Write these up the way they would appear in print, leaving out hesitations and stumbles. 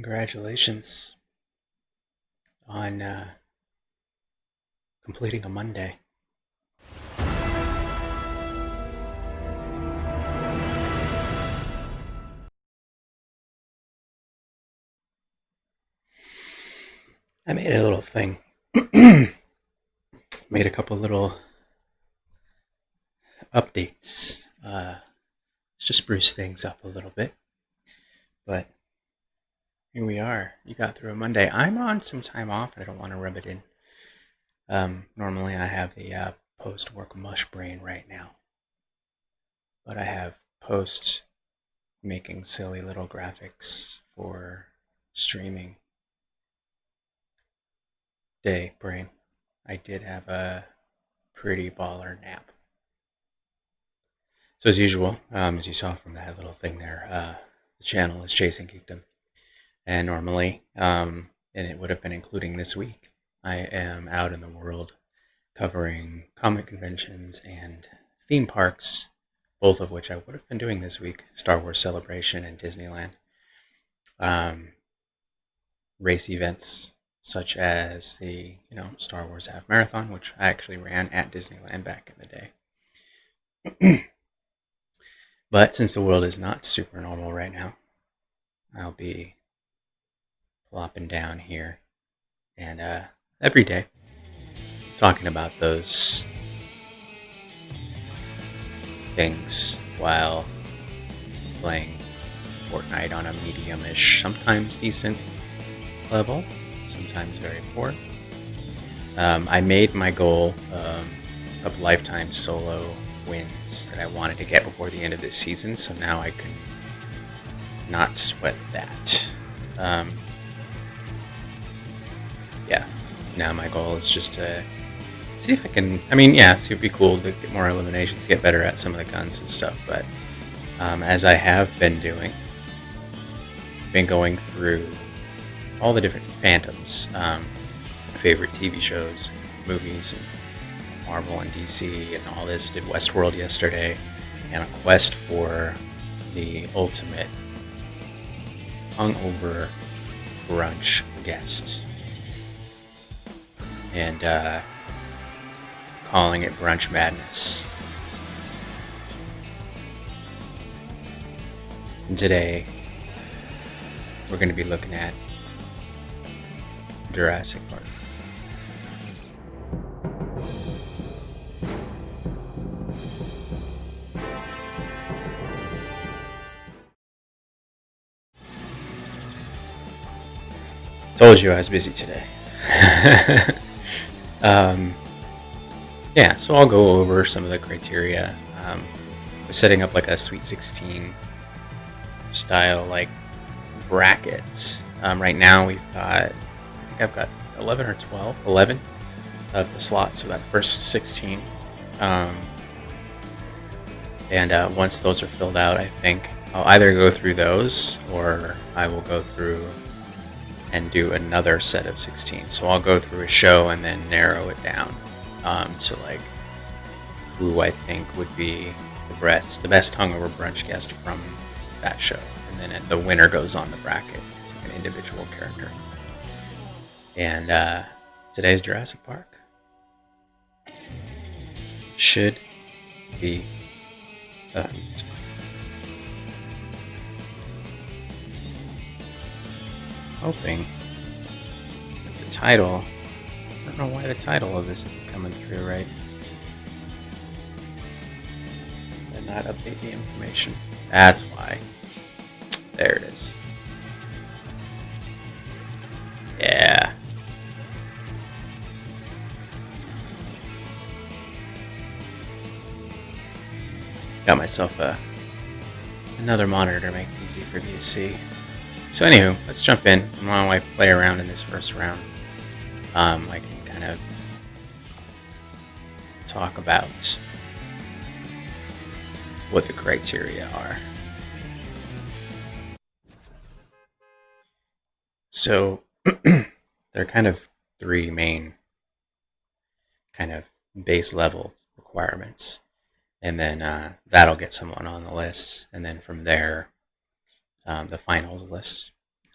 Congratulations on completing a Monday. I made a little thing. Made a couple little updates. Just spruce things up a little bit. But here we are. You got through a Monday. I'm on some time off and I don't want to rub it in. Normally I have the post-work mush brain right now. But I have post making silly little graphics for streaming day brain. I did have a pretty baller nap. So as usual, as you saw from that little thing there, the channel is Chasing Geekdom. And normally, and it would have been including this week, I am out in the world covering comic conventions and theme parks, both of which I would have been doing this week, Star Wars Celebration and Disneyland. Race events such as the Star Wars Half Marathon, which I actually ran at Disneyland back in the day. But since the world is not super normal right now, I'll be plopping down here and every day talking about those things while playing Fortnite on a medium-ish, sometimes decent level, sometimes very poor. I made my goal of lifetime solo wins that I wanted to get before the end of this season, so now I can not sweat that. Yeah, now my goal is just to see if I can, see it would be cool to get more eliminations, get better at some of the guns and stuff, but as I have been doing, been going through all the different fandoms, favorite TV shows, movies, and Marvel and DC and all this. I did Westworld yesterday, and a quest for the ultimate hungover brunch guest. And calling it Brunch Madness. And today, we're going to be looking at Jurassic Park. Told you I was busy today. Yeah, so I'll go over some of the criteria. We're setting up like a Sweet 16 style like brackets. Right now we've got, I think I've got 11 or 12, 11 of the slots of that first 16. And once those are filled out, I think I'll either go through those or I will go through and do another set of 16. So I'll go through a show and then narrow it down to like who I think would be the best hungover brunch guest from that show. And then the winner goes on the bracket. It's like an individual character. And today's Jurassic Park should be a hoot. Hoping that the title, I don't know why the title of this isn't coming through right. Did not update the information. That's why. There it is. Yeah. Got myself another monitor to make it easy for you to see. So anywho, let's jump in. And while I play around in this first round, I can kind of talk about what the criteria are. So there are kind of three main kind of base level requirements. And then that'll get someone on the list. And then from there, the finals list.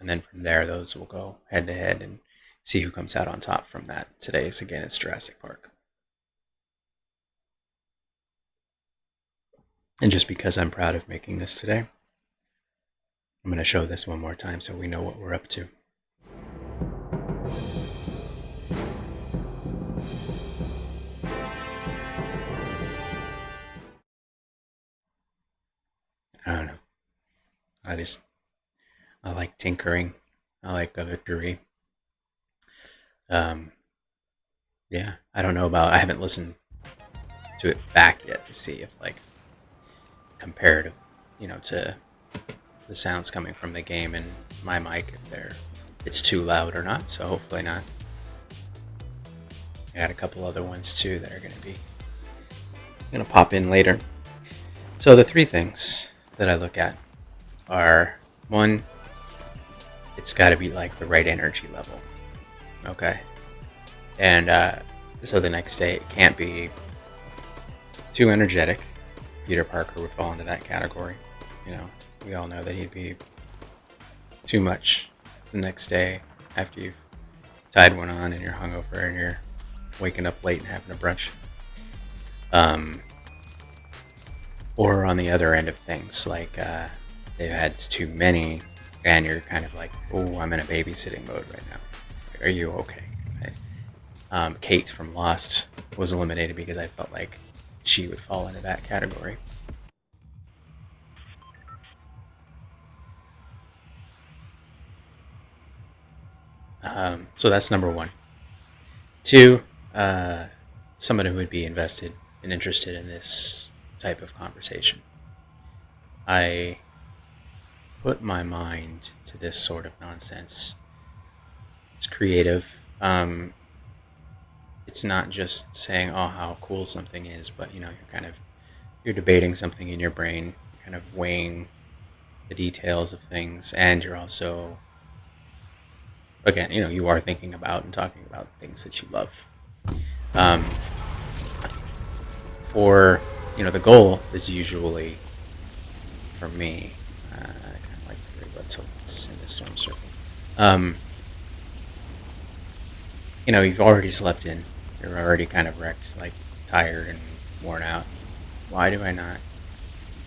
And then from there, those will go head to head and see who comes out on top from that. Today's, again, it's Jurassic Park. And just because I'm proud of making this today, I'm going to show this one more time so we know what we're up to. I don't know. I like tinkering. I like a victory. Yeah, I don't know about. I haven't listened to it back yet to see if like compared, to the sounds coming from the game and my mic if it's too loud or not. So hopefully not. I got a couple other ones too that are gonna pop in later. So the three things that I look at are, one, it's got to be like the right energy level. Okay. And so the next day it can't be too energetic. Peter Parker would fall into that category. We all know that he'd be too much the next day after you've tied one on and you're hungover and you're waking up late and having a brunch. Or on the other end of things, like they've had too many and you're kind of like, oh, I'm in a babysitting mode right now. Are you okay? Right? Kate from Lost was eliminated because I felt like she would fall into that category. So that's number one. Two, someone who would be invested and interested in this type of conversation. I put my mind to this sort of nonsense. It's creative. It's not just saying, oh, how cool something is, but you're debating something in your brain, you're kind of weighing the details of things, and you're also, again, you are thinking about and talking about things that you love. For the goal is usually, for me, kind of like, let's hope it's in this storm circle. You've already slept in. You're already kind of wrecked, like tired and worn out. Why do I not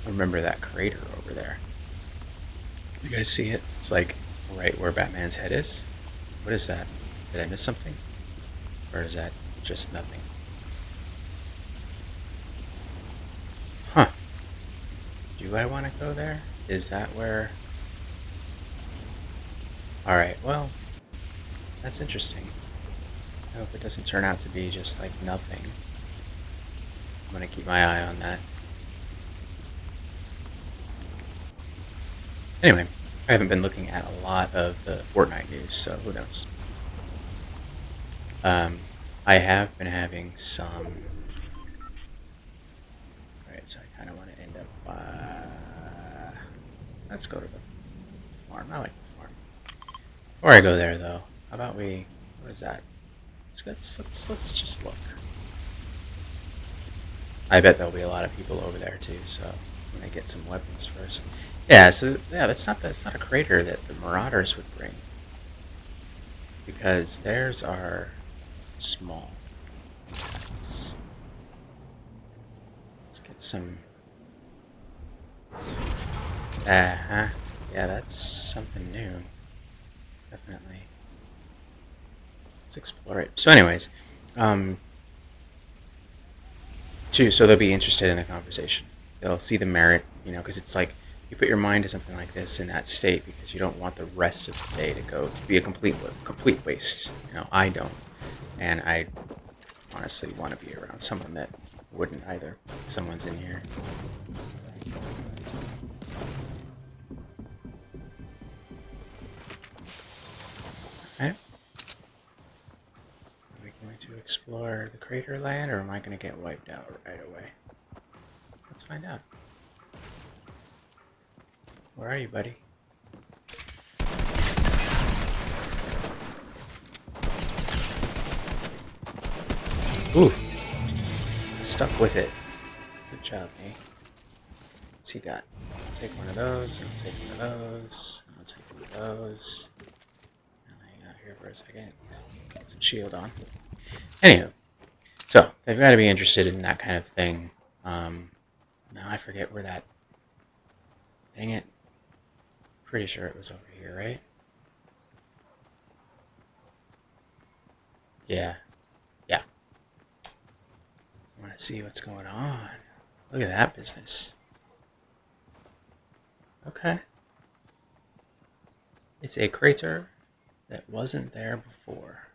remember that crater over there? You guys see it? It's like right where Batman's head is. What is that? Did I miss something? Or is that just nothing? Huh. Do I want to go there? Is that where... Alright, well, that's interesting. I hope it doesn't turn out to be just like nothing. I'm going to keep my eye on that. Anyway, I haven't been looking at a lot of the Fortnite news, so who knows. I have been having some... Alright, so I kind of want to end up... Let's go to the farm. I like the farm. Before I go there, though, how about we... What is that? Let's just look. I bet there'll be a lot of people over there too, so I'm gonna get some weapons first. Yeah, so yeah, that's not a crater that the Marauders would bring, because theirs are small. Let's get some. Yeah, that's something new. Definitely. Let's explore it. So anyways, so they'll be interested in the conversation. They'll see the merit, because it's like you put your mind to something like this in that state because you don't want the rest of the day to be a complete waste. I don't, and I honestly want to be around someone that wouldn't either. Someone's in here. All right. To explore the crater land, or am I going to get wiped out right away? Let's find out. Where are you, buddy? Ooh, stuck with it. Good job, me. What's he got? I'll take one of those, and I'll take one of those, and I'll take one of those. Hang out here for a second. Get some shield on. Anywho, so they've got to be interested in that kind of thing. Now I forget where that. Dang it. Pretty sure it was over here, right? Yeah. Yeah. I want to see what's going on. Look at that business. Okay. It's a crater that wasn't there before.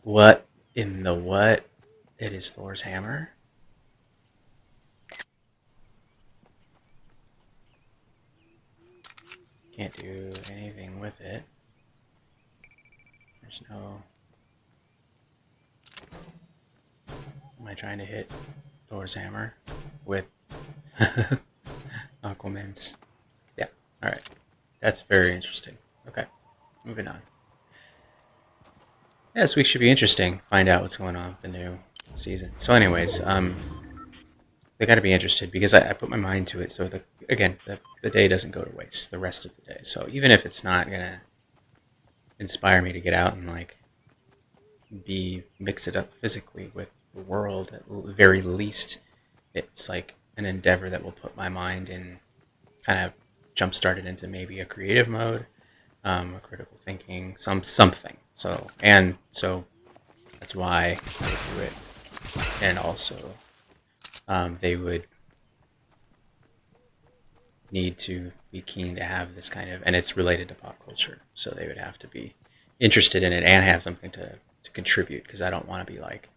What in the what? It is Thor's hammer? Can't do anything with it. There's no... Am I trying to hit Thor's hammer with Aquaman's? Yeah, alright. That's very interesting. Okay, moving on. Yeah, this week should be interesting. Find out what's going on with the new season. So anyways, they got to be interested because I put my mind to it. So the day doesn't go to waste. The rest of the day. So even if it's not gonna inspire me to get out and like mix it up physically with the world, at the very least, it's like an endeavor that will put my mind in kind of jumpstart it into maybe a creative mode, a critical thinking, something. So that's why I would do it, and also they would need to be keen to have this kind of, and it's related to pop culture, so they would have to be interested in it and have something to contribute, because I don't want to be like,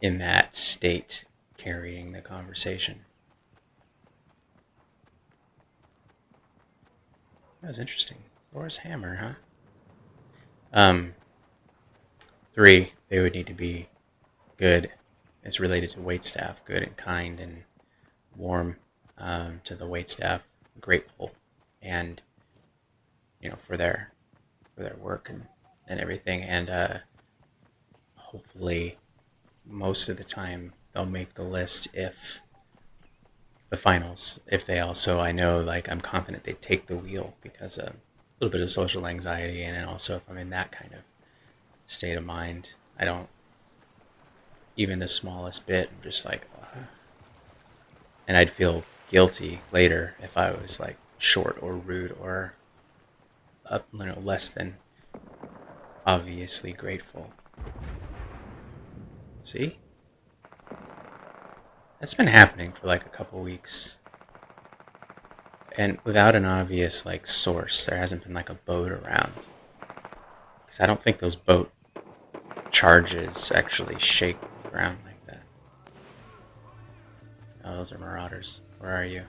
in that state carrying the conversation. That was interesting. Thor's hammer, huh? 3, they would need to be good. It's related to waitstaff, good and kind and warm to the waitstaff, grateful, and for their work and everything, and hopefully most of the time they'll make the list if the finals. If they also, I know, like, I'm confident they take the wheel because a little bit of social anxiety, and then also if I'm in that kind of state of mind, I don't, even the smallest bit, I'm just like, and I'd feel guilty later if I was like short or rude or less than obviously grateful. See? That's been happening for like a couple weeks. And without an obvious like source, there hasn't been like a boat around. Because I don't think those boat charges actually shake the ground like that. Oh, those are marauders. Where are you?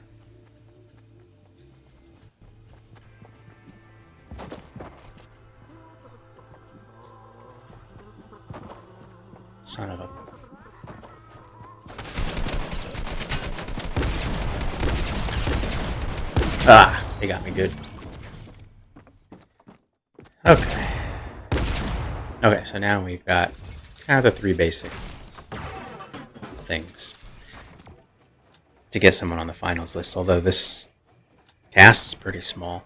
Son of a... Ah, they got me good. Okay. Okay, so now we've got kind of the 3 basic things to get someone on the finals list, although this cast is pretty small.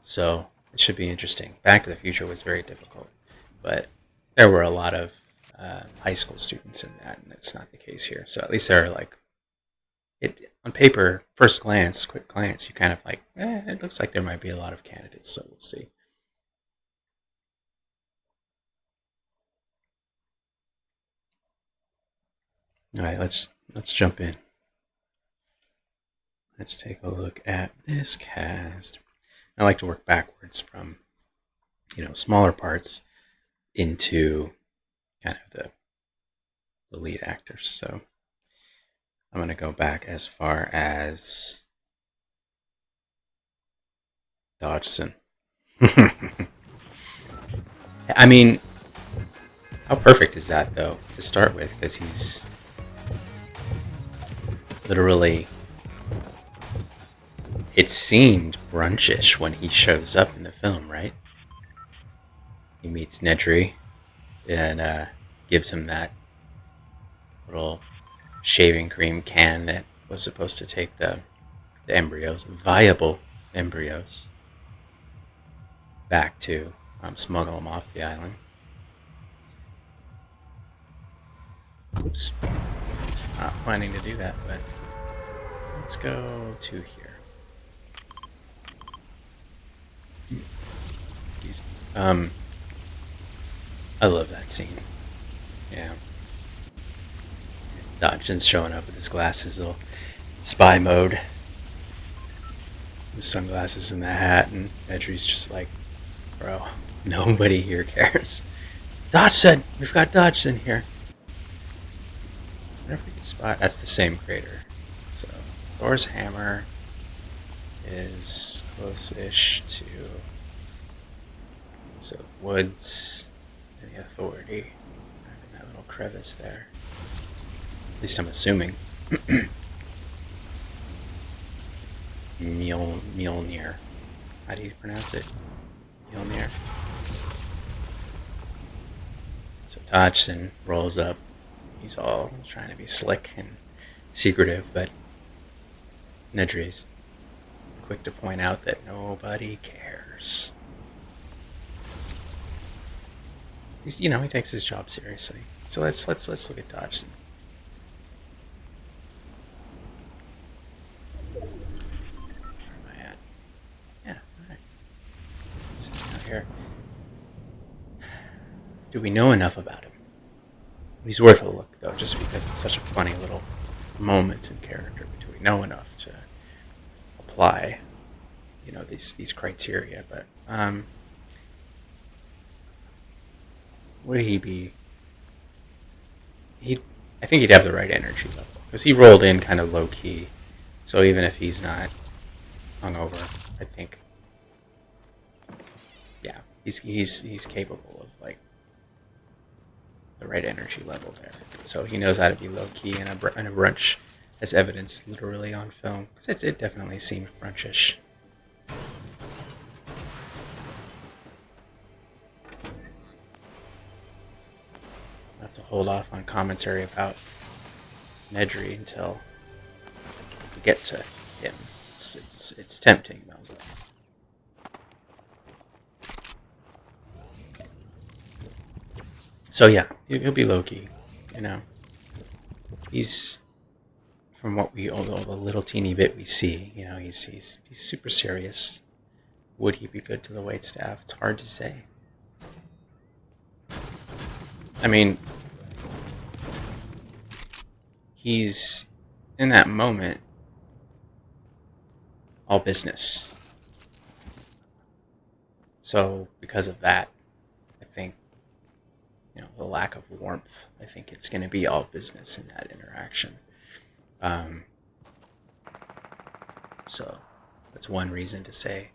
So it should be interesting. Back to the Future was very difficult, but there were a lot of high school students in that, and it's not the case here. So at least there are like, it on paper, quick glance, you kind of like, it looks like there might be a lot of candidates. So we'll see. All right, let's jump in. Let's take a look at this cast. I like to work backwards from, smaller parts into kind of the lead actors. So I'm going to go back as far as Dodgson. I mean, how perfect is that, though, to start with? Because he's literally... It seemed brunchish when he shows up in the film, right? He meets Nedry and gives him that little shaving cream can that was supposed to take the embryos, viable embryos, back to smuggle them off the island. Oops. It's not planning to do that, but let's go to here. Excuse me. I love that scene. Yeah. Dodgson's showing up with his glasses, little spy mode. The sunglasses and the hat, and Edry's just like, bro, nobody here cares. Dodgson! We've got Dodgson here. I wonder if we can spot. That's the same crater. So, Thor's hammer is close-ish to woods and the authority. In that little crevice there. At least I'm assuming. Mjolnir. How do you pronounce it? Mjolnir. So Dodgson rolls up. He's all trying to be slick and secretive, but Nedry's quick to point out that nobody cares. He's, he takes his job seriously. So let's look at Dodgson. Here. Do we know enough about him? He's worth a look, though, just because it's such a funny little moment in character. Do we know enough to apply, these criteria? But would he be? I think he'd have the right energy level because he rolled in kind of low key. So even if he's not hungover, I think. Yeah, he's capable of the right energy level there. So he knows how to be low key in a brunch, as evidenced literally on film. Because it definitely seemed brunchish. I'll have to hold off on commentary about Nedry until we get to him. It's tempting though. So yeah, he'll be low-key, He's, from what all the little teeny bit we see, he's super serious. Would he be good to the waitstaff? It's hard to say. I mean, he's, in that moment, all business. So, because of that, I think, the lack of warmth, I think it's going to be all business in that interaction. So that's one reason to say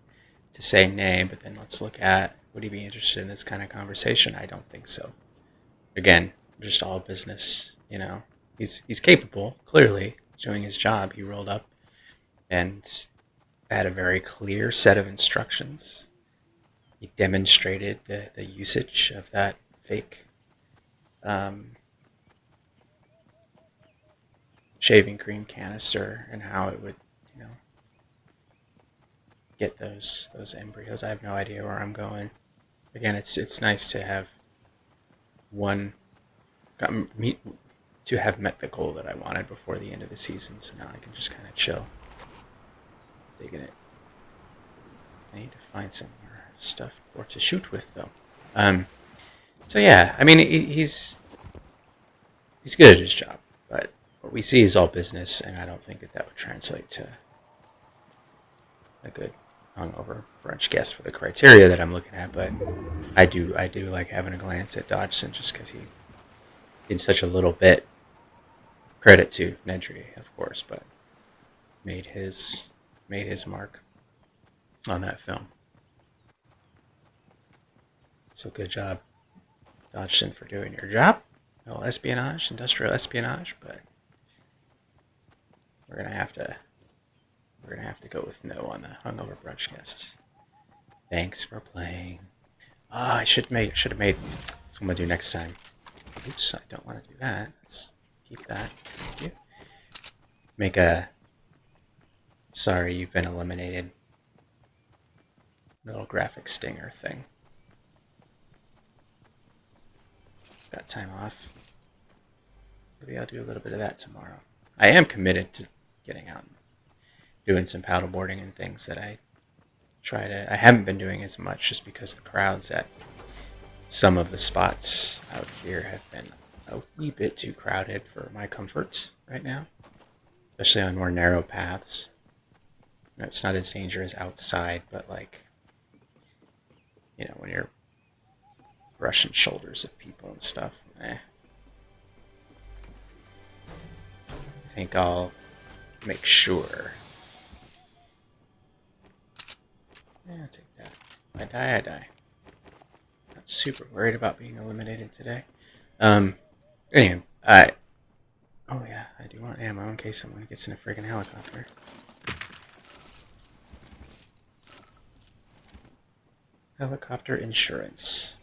nay, but then let's look at, would he be interested in this kind of conversation? I don't think so. Again, just all business, He's capable, clearly, doing his job. He rolled up and had a very clear set of instructions. He demonstrated the usage of that fake shaving cream canister and how it would, get those embryos. I have no idea where I'm going. Again, it's nice to have to have met the goal that I wanted before the end of the season. So now I can just kind of chill, digging it. I need to find some more stuff for to shoot with though. So yeah, I mean he's good at his job, but what we see is all business, and I don't think that would translate to a good hungover brunch guest for the criteria that I'm looking at. But I do like having a glance at Dodgson just because he did such a little bit. Credit to Nedry, of course, but made his mark on that film. So good job, Dodgson, for doing your job. No espionage, industrial espionage, but we're gonna have to go with no on the hungover brunch guest. Thanks for playing. I should have made. That's what I'm gonna do next time. Oops, I don't want to do that. Let's keep that. Thank you. Make a sorry you've been eliminated little graphic stinger thing. Got time off. Maybe I'll do a little bit of that tomorrow. I am committed to getting out and doing some paddleboarding and things that I haven't been doing as much just because the crowds at some of the spots out here have been a wee bit too crowded for my comfort right now, especially on more narrow paths. It's not as dangerous outside, but like, when you're brushing shoulders of people and stuff, I think I'll make sure. Yeah, I'll take that. If I die, I die. Not super worried about being eliminated today. Anyway, oh yeah, I do want ammo in case someone gets in a friggin' helicopter. Helicopter insurance.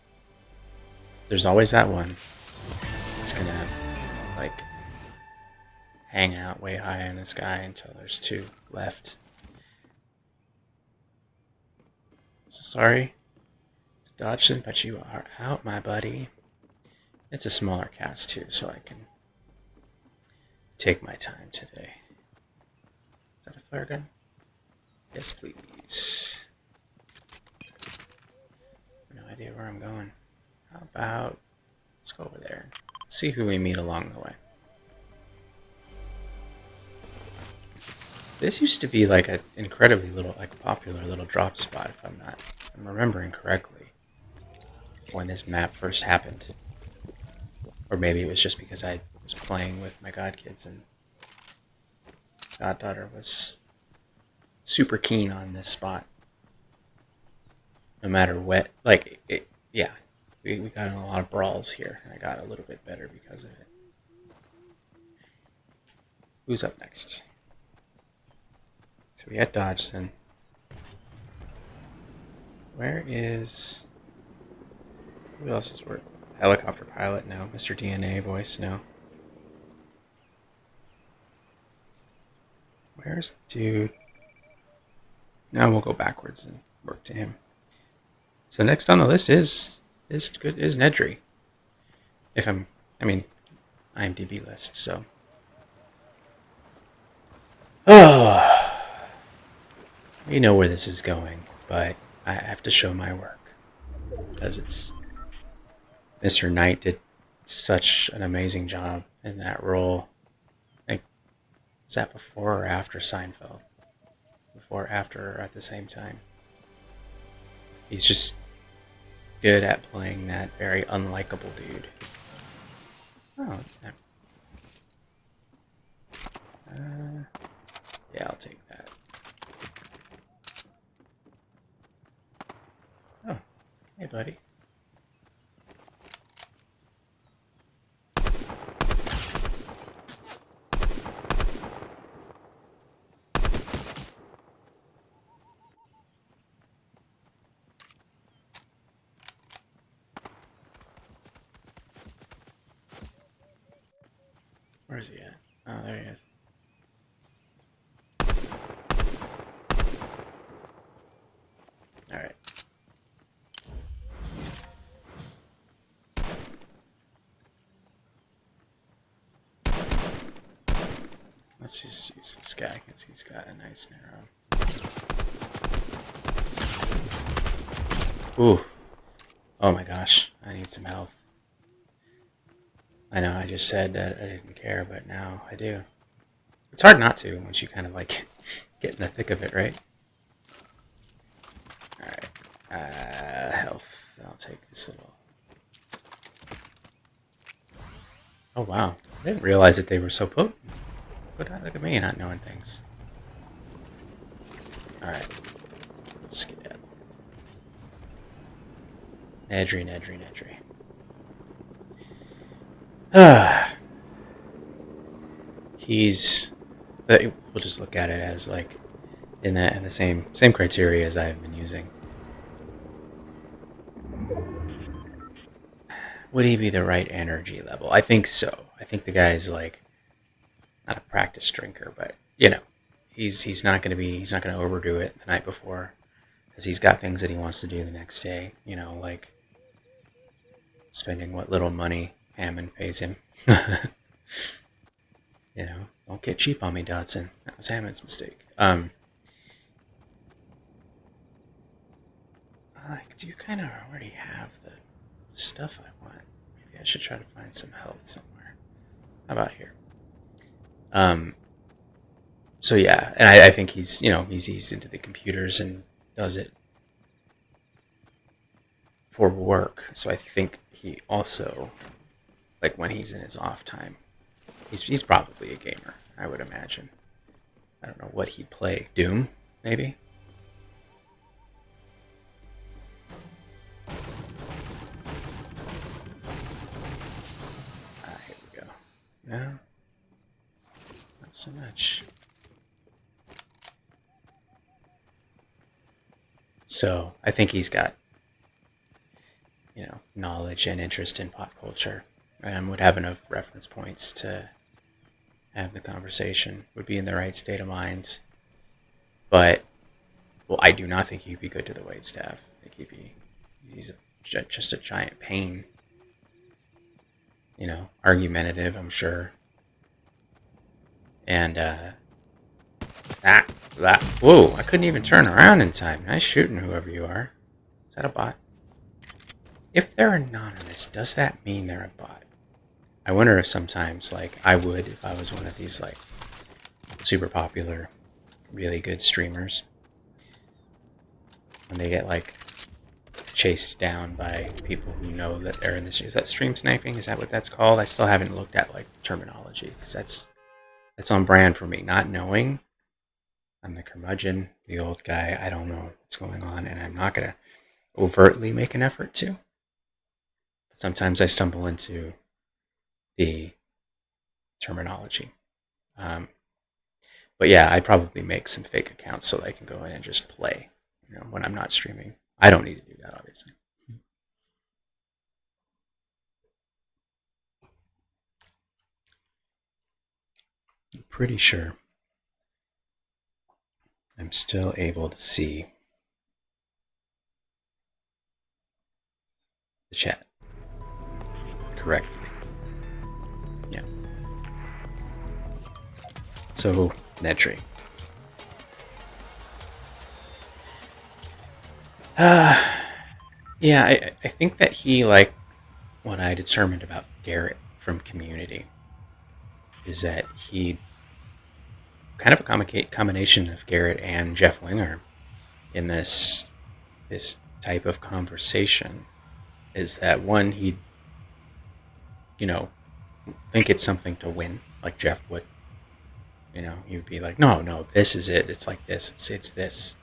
There's always that one. It's gonna, like, hang out way high in the sky until there's two left. So sorry to Dodgson, but you are out, my buddy. It's a smaller cast too, so I can take my time today. Is that a flare gun? Yes, please. No idea where I'm going. How about let's go over there and see who we meet along the way. This used to be like an incredibly popular little drop spot, if I'm remembering correctly, when this map first happened. Or maybe it was just because I was playing with my godkids and goddaughter was super keen on this spot. No matter what, yeah, we got in a lot of brawls here, and I got a little bit better because of it. Who's up next? So we had Dodgson. Where is... Who else is worth? Helicopter pilot? No. Mr. DNA voice? No. Where's the dude? Now we'll go backwards and work to him. So next on the list is Nedry. IMDb list, so. Oh, we know where this is going, but I have to show my work because Mr. Knight did such an amazing job in that role. Was that before or after Seinfeld? Before, after, or at the same time? He's just good at playing that very unlikable dude. Oh, yeah, I'll take that. Oh, hey, buddy. Where's he at? Oh, there he is. Alright. Let's just use this guy because he's got a nice narrow. Ooh. Oh my gosh. I need some health. I know I just said that I didn't care, but now I do. It's hard not to once you kind of like get in the thick of it, right? Alright. Health. I'll take this little... Oh wow. I didn't realize that they were so potent. Look at me not knowing things. Alright. Let's get that. Nedry. We'll just look at it as like in the same criteria as I've been using. would he be the right energy level? I think so. I think the guy's like not a practice drinker, but he's not going to be he's not going to overdo it the night before because he's got things that he wants to do the next day. Like spending what little money Hammond pays him. Don't get cheap on me, Dodson. That was Hammond's mistake. I do kind of already have the stuff I want. Maybe I should try to find some health somewhere. How about here? So yeah, and I think he's into the computers and does it for work. So I think he also, like when he's in his off time, he's probably a gamer, I would imagine. I don't know what he'd play. Doom, maybe? Here we go. No, not so much. So I think he's got, knowledge and interest in pop culture, and would have enough reference points to have the conversation, would be in the right state of mind. But, well, I do not think he'd be good to the waitstaff. I think he's just a giant pain. Argumentative, I'm sure. And, whoa, I couldn't even turn around in time. Nice shooting, whoever you are. Is that a bot? If they're anonymous, does that mean they're a bot? I wonder if sometimes, like, I would if I was one of these, like, super popular, really good streamers. When they get, like, chased down by people who know that they're in this. Is that stream sniping? Is that what that's called? I still haven't looked at, like, terminology, because that's on brand for me. Not knowing. I'm the curmudgeon, the old guy. I don't know what's going on, and I'm not going to overtly make an effort to. But sometimes I stumble into the terminology. But yeah, I'd probably make some fake accounts so that I can go in and just play, when I'm not streaming. I don't need to do that, obviously. I'm pretty sure I'm still able to see the chat correctly. Yeah. So, Nedry. Yeah, I think that he, like, what I determined about Garrett from Community is that he kind of a combination of Garrett and Jeff Winger in this type of conversation is that one, he'd think it's something to win, like Jeff would. He would be like, no, this is it. It's like this. It's this.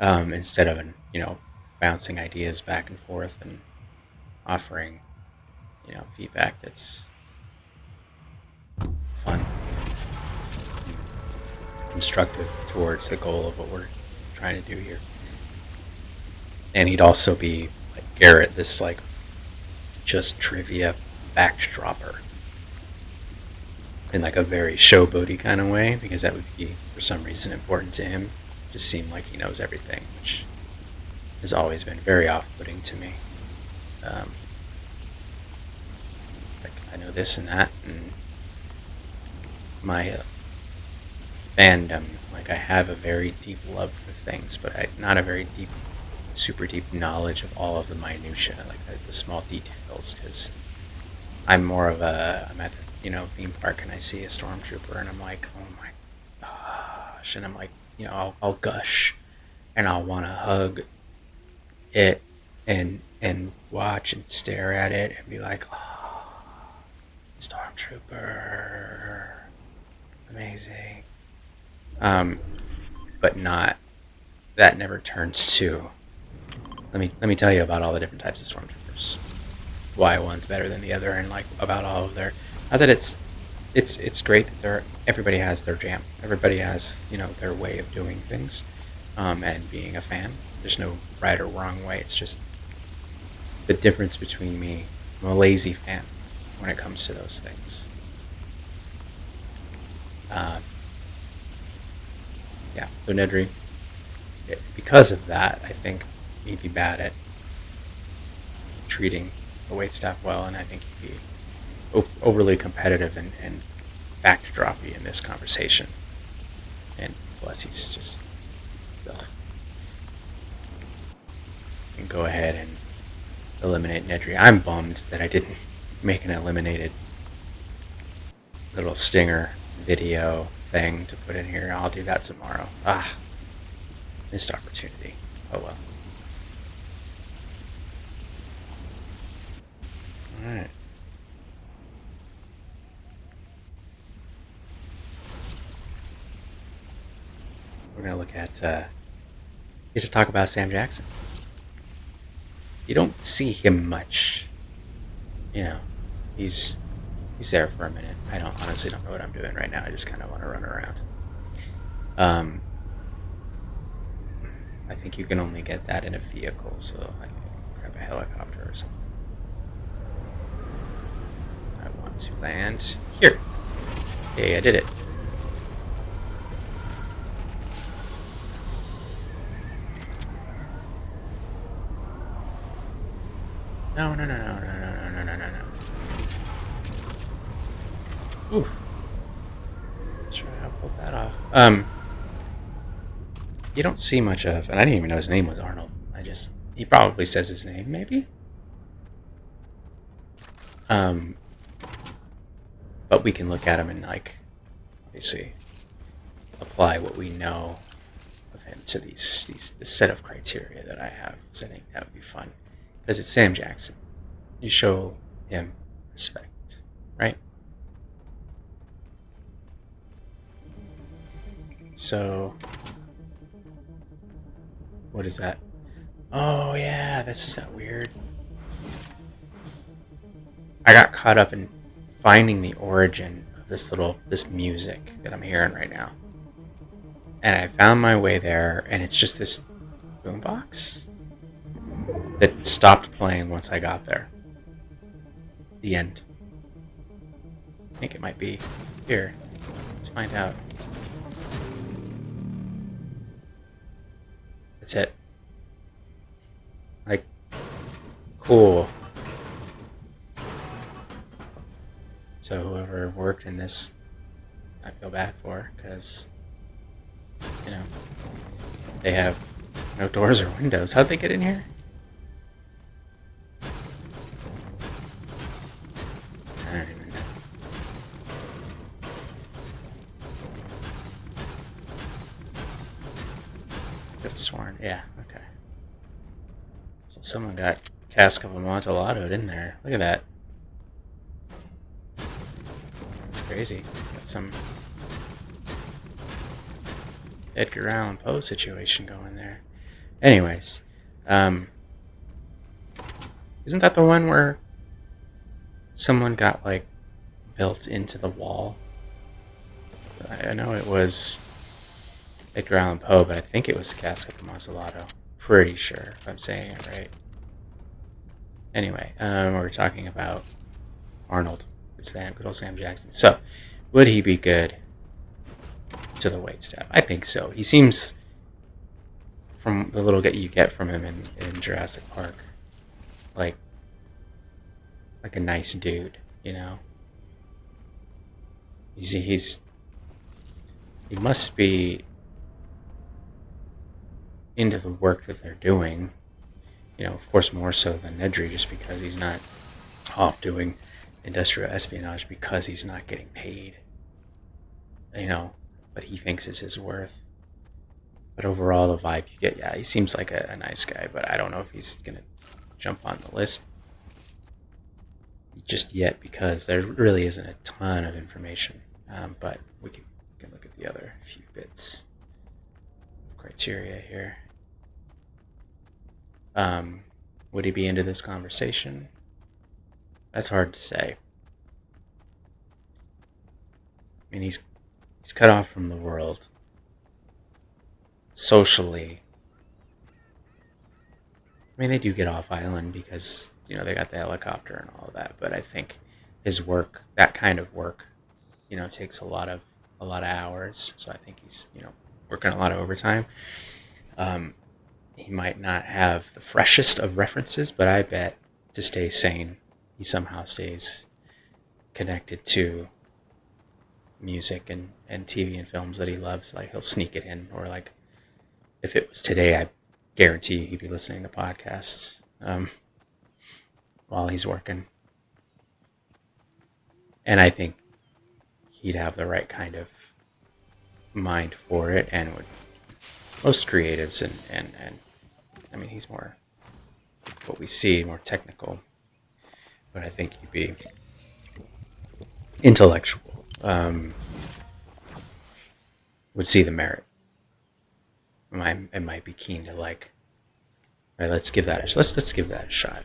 Instead of bouncing ideas back and forth and offering feedback that's fun, constructive towards the goal of what we're trying to do here. And he'd also be like Garrett, this like just trivia fact dropper in like a very showboaty kind of way, because that would be for some reason important to him. Just seem like he knows everything, which has always been very off-putting to me. Like I know this and that, and my fandom, like I have a very deep love for things, but not a very deep, super deep knowledge of all of the minutia, like the small details, because I'm more of I'm at the theme park and I see a stormtrooper and I'm like, oh my gosh, and I'm like, I'll gush and I'll want to hug it and watch and stare at it and be like, oh, stormtrooper, amazing. But not, that never turns to, let me tell you about all the different types of stormtroopers, why one's better than the other, and like about all of their, not that it's great that everybody has their jam, everybody has their way of doing things, and being a fan. There's no right or wrong way. It's just the difference between me I'm a lazy fan when it comes to those things. Yeah, so Nedry, because of that, I think he'd be bad at treating the waitstaff well, and I think he'd be overly competitive and fact droppy in this conversation. And plus, he's just ugh. And go ahead and eliminate Nedry. I'm bummed that I didn't make an eliminated little stinger video thing to put in here. I'll do that tomorrow. Missed opportunity. Oh well. Alright. We're going to look at, get to talk about Sam Jackson. You don't see him much. You know, he's there for a minute. I honestly don't know what I'm doing right now. I just kind of want to run around. I think you can only get that in a vehicle, so I can grab a helicopter or something. I want to land here. Okay, I did it. No. Ooh. Sure, I'll pull that off. You don't see much of, and I didn't even know his name was Arnold. He probably says his name, maybe? But we can look at him and, obviously apply what we know of him to this set of criteria that I have. So I think that would be fun. Because it's Sam Jackson. You show him respect, right? So, what is that? Oh yeah, this is that weird. I got caught up in finding the origin of this music that I'm hearing right now. And I found my way there, and it's just this boombox that stopped playing once I got there. The end. I think it might be here. Let's find out. That's it. Cool. So whoever worked in this, I feel bad for, because, they have no doors or windows. How'd they get in here? I don't even know. Could have sworn. Yeah, okay. So someone got Cask of Amontillado in there. Look at that. That's crazy. Got some Edgar Allan Poe situation going there. Anyways, isn't that the one where someone got built into the wall? I know it was Edgar Allan Poe, but I think it was the Cask of Amontillado. Pretty sure, if I'm saying it right. Anyway, we're talking about Arnold. Good old Sam Jackson. So, would he be good to the waitstaff? I think so. He seems, from the little you get from him in Jurassic Park, like a nice dude, He must be into the work that they're doing. Of course, more so than Nedry, just because he's not off doing industrial espionage because he's not getting paid. But he thinks it's his worth. But overall, the vibe you get, yeah, he seems like a nice guy, but I don't know if he's going to jump on the list just yet because there really isn't a ton of information. But we can look at the other few bits of criteria here. Would he be into this conversation? That's hard to say. I mean, he's cut off from the world. Socially, I mean, they do get off island because they got the helicopter and all of that. But I think his work, that kind of work, takes a lot of hours. So I think he's working a lot of overtime. Um, he might not have the freshest of references, but I bet to stay sane, he somehow stays connected to music and TV and films that he loves. Like he'll sneak it in, or like if it was today, I guarantee you he'd be listening to podcasts while he's working. And I think he'd have the right kind of mind for it, and would most creatives and I mean he's more what we see, more technical, but I think he'd be intellectual. Would see the merit. I might be keen to like, all right, let's give that a shot.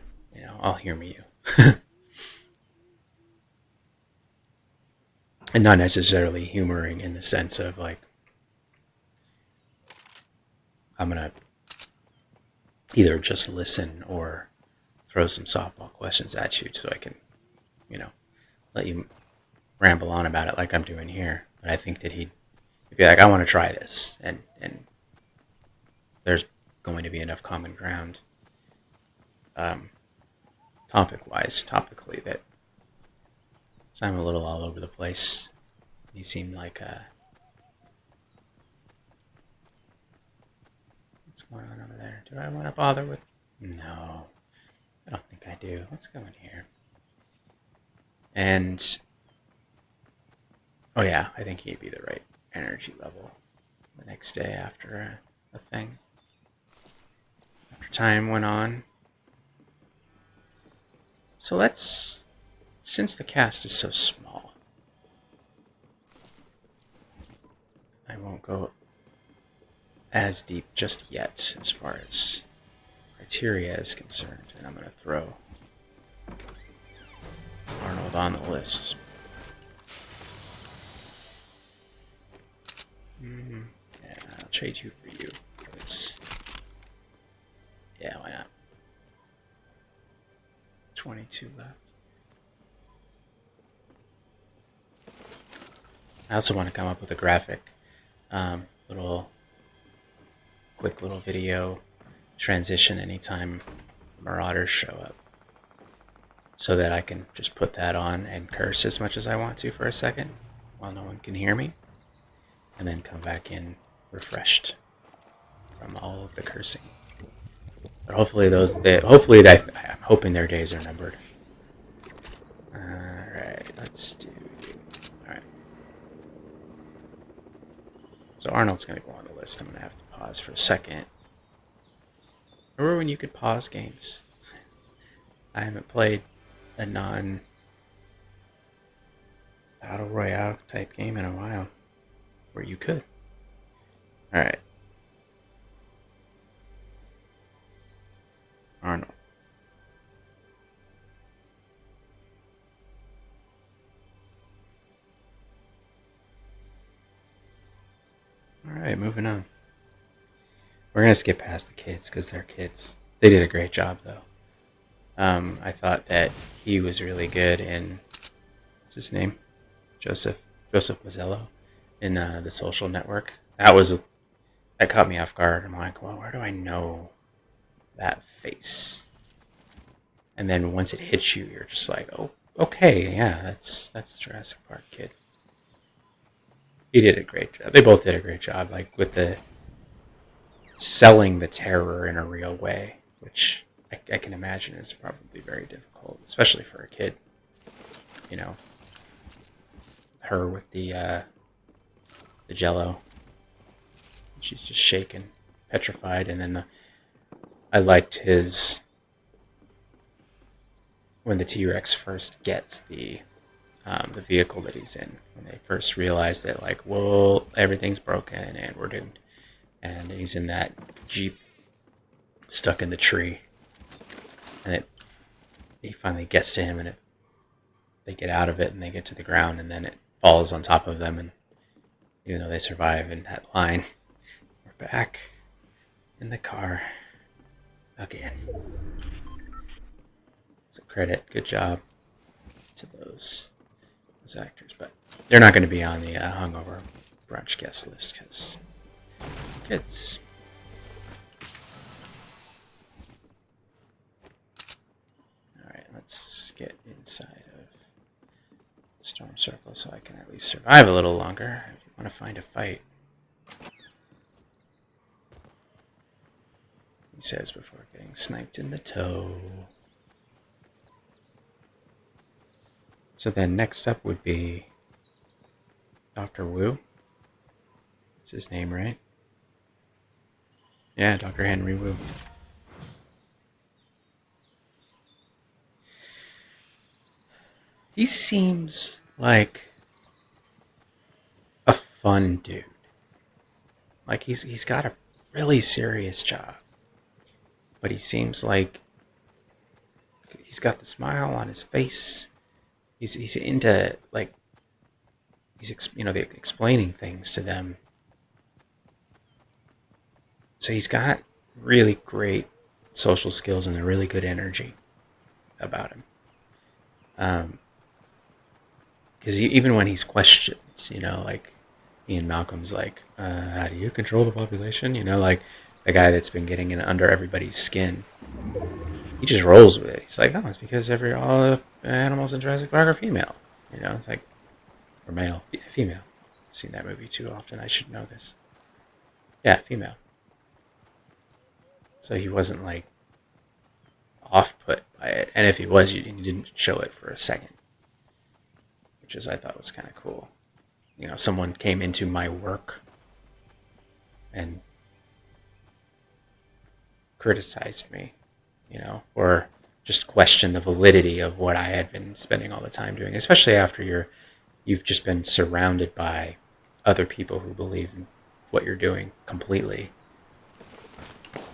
I'll hear me you. And not necessarily humoring in the sense of like, I'm gonna either just listen or throw some softball questions at you so I can, let you ramble on about it like I'm doing here. But I think that he'd be like, I want to try this, and there's going to be enough common ground, topically, that so I'm a little all over the place. He seemed like what's going on over there? Do I want to bother with? No, I don't think I do. Let's go in here. And oh yeah, I think he'd be the right energy level the next day after a thing. After time went on. So since the cast is so small, I won't go as deep just yet as far as criteria is concerned, and I'm going to throw Arnold on the list. Yeah, I'll trade you for you. Yeah, why not? 22 left. I also want to come up with a graphic, quick little video transition anytime Marauders show up, so that I can just put that on and curse as much as I want to for a second while no one can hear me, and then come back in refreshed from all of the cursing. But hopefully I'm hoping their days are numbered. Alright, let's do... Alright. So Arnold's going to go on the list. I'm going to have to pause for a second. Remember when you could pause games? I haven't played a non-Battle Royale type game in a while where you could. Alright. Arnold. Alright, moving on. We're going to skip past the kids because they're kids. They did a great job, though. I thought that he was really good in... What's his name? Joseph Mazzello in The Social Network. That caught me off guard. I'm like, well, where do I know that face? And then once it hits you, you're just like, oh, okay, yeah, that's the Jurassic Park kid. He did a great job. They both did a great job, like with the selling the terror in a real way, which I can imagine is probably very difficult, especially for a kid. Her with the Jello, she's just shaken, petrified, and then I liked his when the T-Rex first gets the vehicle that he's in, when they first realize that, like, well, everything's broken and we're doomed, and he's in that Jeep stuck in the tree, and he finally gets to him, and they get out of it and they get to the ground, and then it falls on top of them, and even though they survive in that line, we're back in the car. again. It's a credit. Good job to those actors, but they're not going to be on the hungover brunch guest list because kids. All right, let's get inside of Storm Circle so I can at least survive a little longer. I want to find a fight. He says before getting sniped in the toe. So then next up would be Dr. Wu. Is his name right? Yeah, Dr. Henry Wu. He seems like a fun dude. Like he's got a really serious job. But he seems like he's got the smile on his face. He's into like he's explaining things to them. So he's got really great social skills and a really good energy about him. Because even when he's questioned, like Ian Malcolm's like, how do you control the population? Like the guy that's been getting in under everybody's skin. He just rolls with it. He's like, oh, it's because all the animals in Jurassic Park are female. It's like, or male, female. I've seen that movie too often. I should know this. Yeah, female. So he wasn't like off-put by it. And if he was, he didn't show it for a second. Which I thought was kind of cool. Someone came into my work and criticized me, or just questioned the validity of what I had been spending all the time doing, especially after you've just been surrounded by other people who believe in what you're doing completely.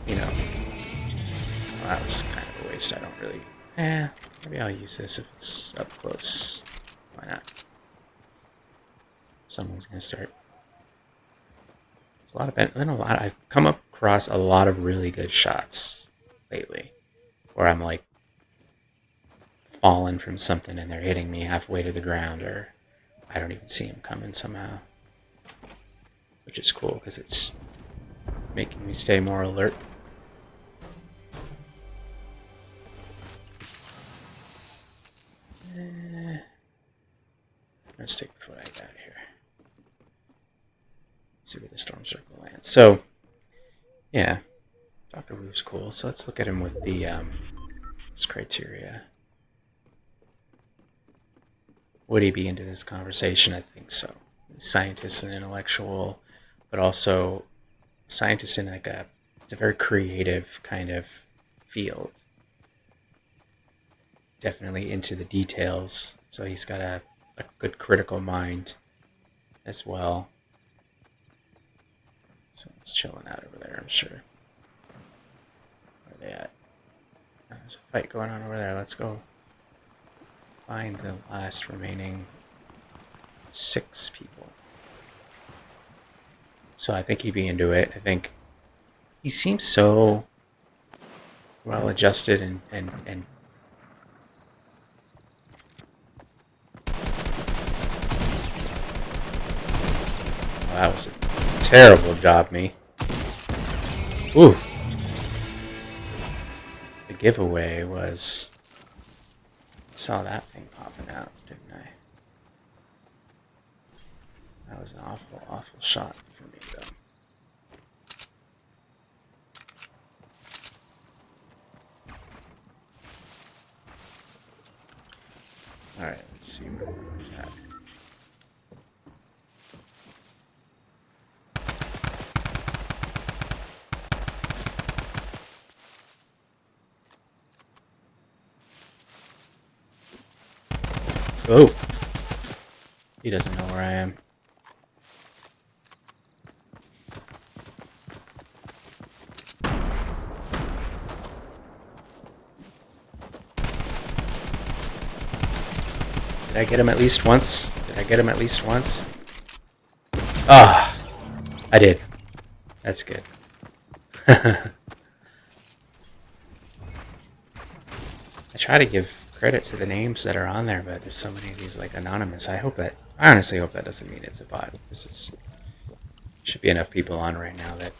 Well, that was kind of a waste. I don't really... maybe I'll use this if it's up close. Why not? Someone's going to start. I've come across a lot of really good shots lately where I'm like falling from something and they're hitting me halfway to the ground, or I don't even see them coming somehow, which is cool because it's making me stay more alert. Let's stick with what I got here. Let's see where the Storm Circle lands. So, yeah, Dr. Wu's cool. So let's look at him with the his criteria. Would he be into this conversation? I think so. Scientist and intellectual, but also scientist in it's a very creative kind of field. Definitely into the details. So he's got a good critical mind as well. So it's chilling out over there, I'm sure. Where are they at? There's a fight going on over there. Let's go find the last remaining 6 people. So I think he'd be into it. I think he seems so well adjusted and that was a terrible job, me. Ooh. The giveaway was... I saw that thing popping out, didn't I? That was an awful, awful shot for me, though. Alright, let's see where it's at. Oh! He doesn't know where I am. Did I get him at least once? Ah! I did. That's good. try to give credit to the names that are on there, but there's so many of these like anonymous. I honestly hope that doesn't mean it's a bot, because it's should be enough people on right now that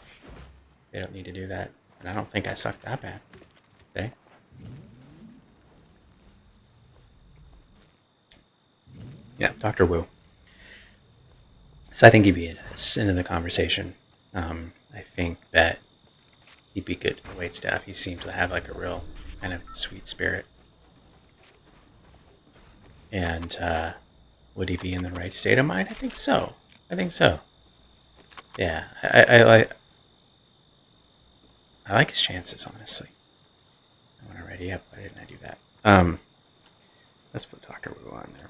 they don't need to do that. And I don't think I suck that bad. Okay. Yeah, Dr. Wu. So I think he'd be into the conversation. I think that he'd be good to the wait staff. He seemed to have like a real kind of sweet spirit. And would he be in the right state of mind? I think so. Yeah, I like his chances, honestly. I want to ready up. Why didn't I do that? Let's put Dr. Wu on there.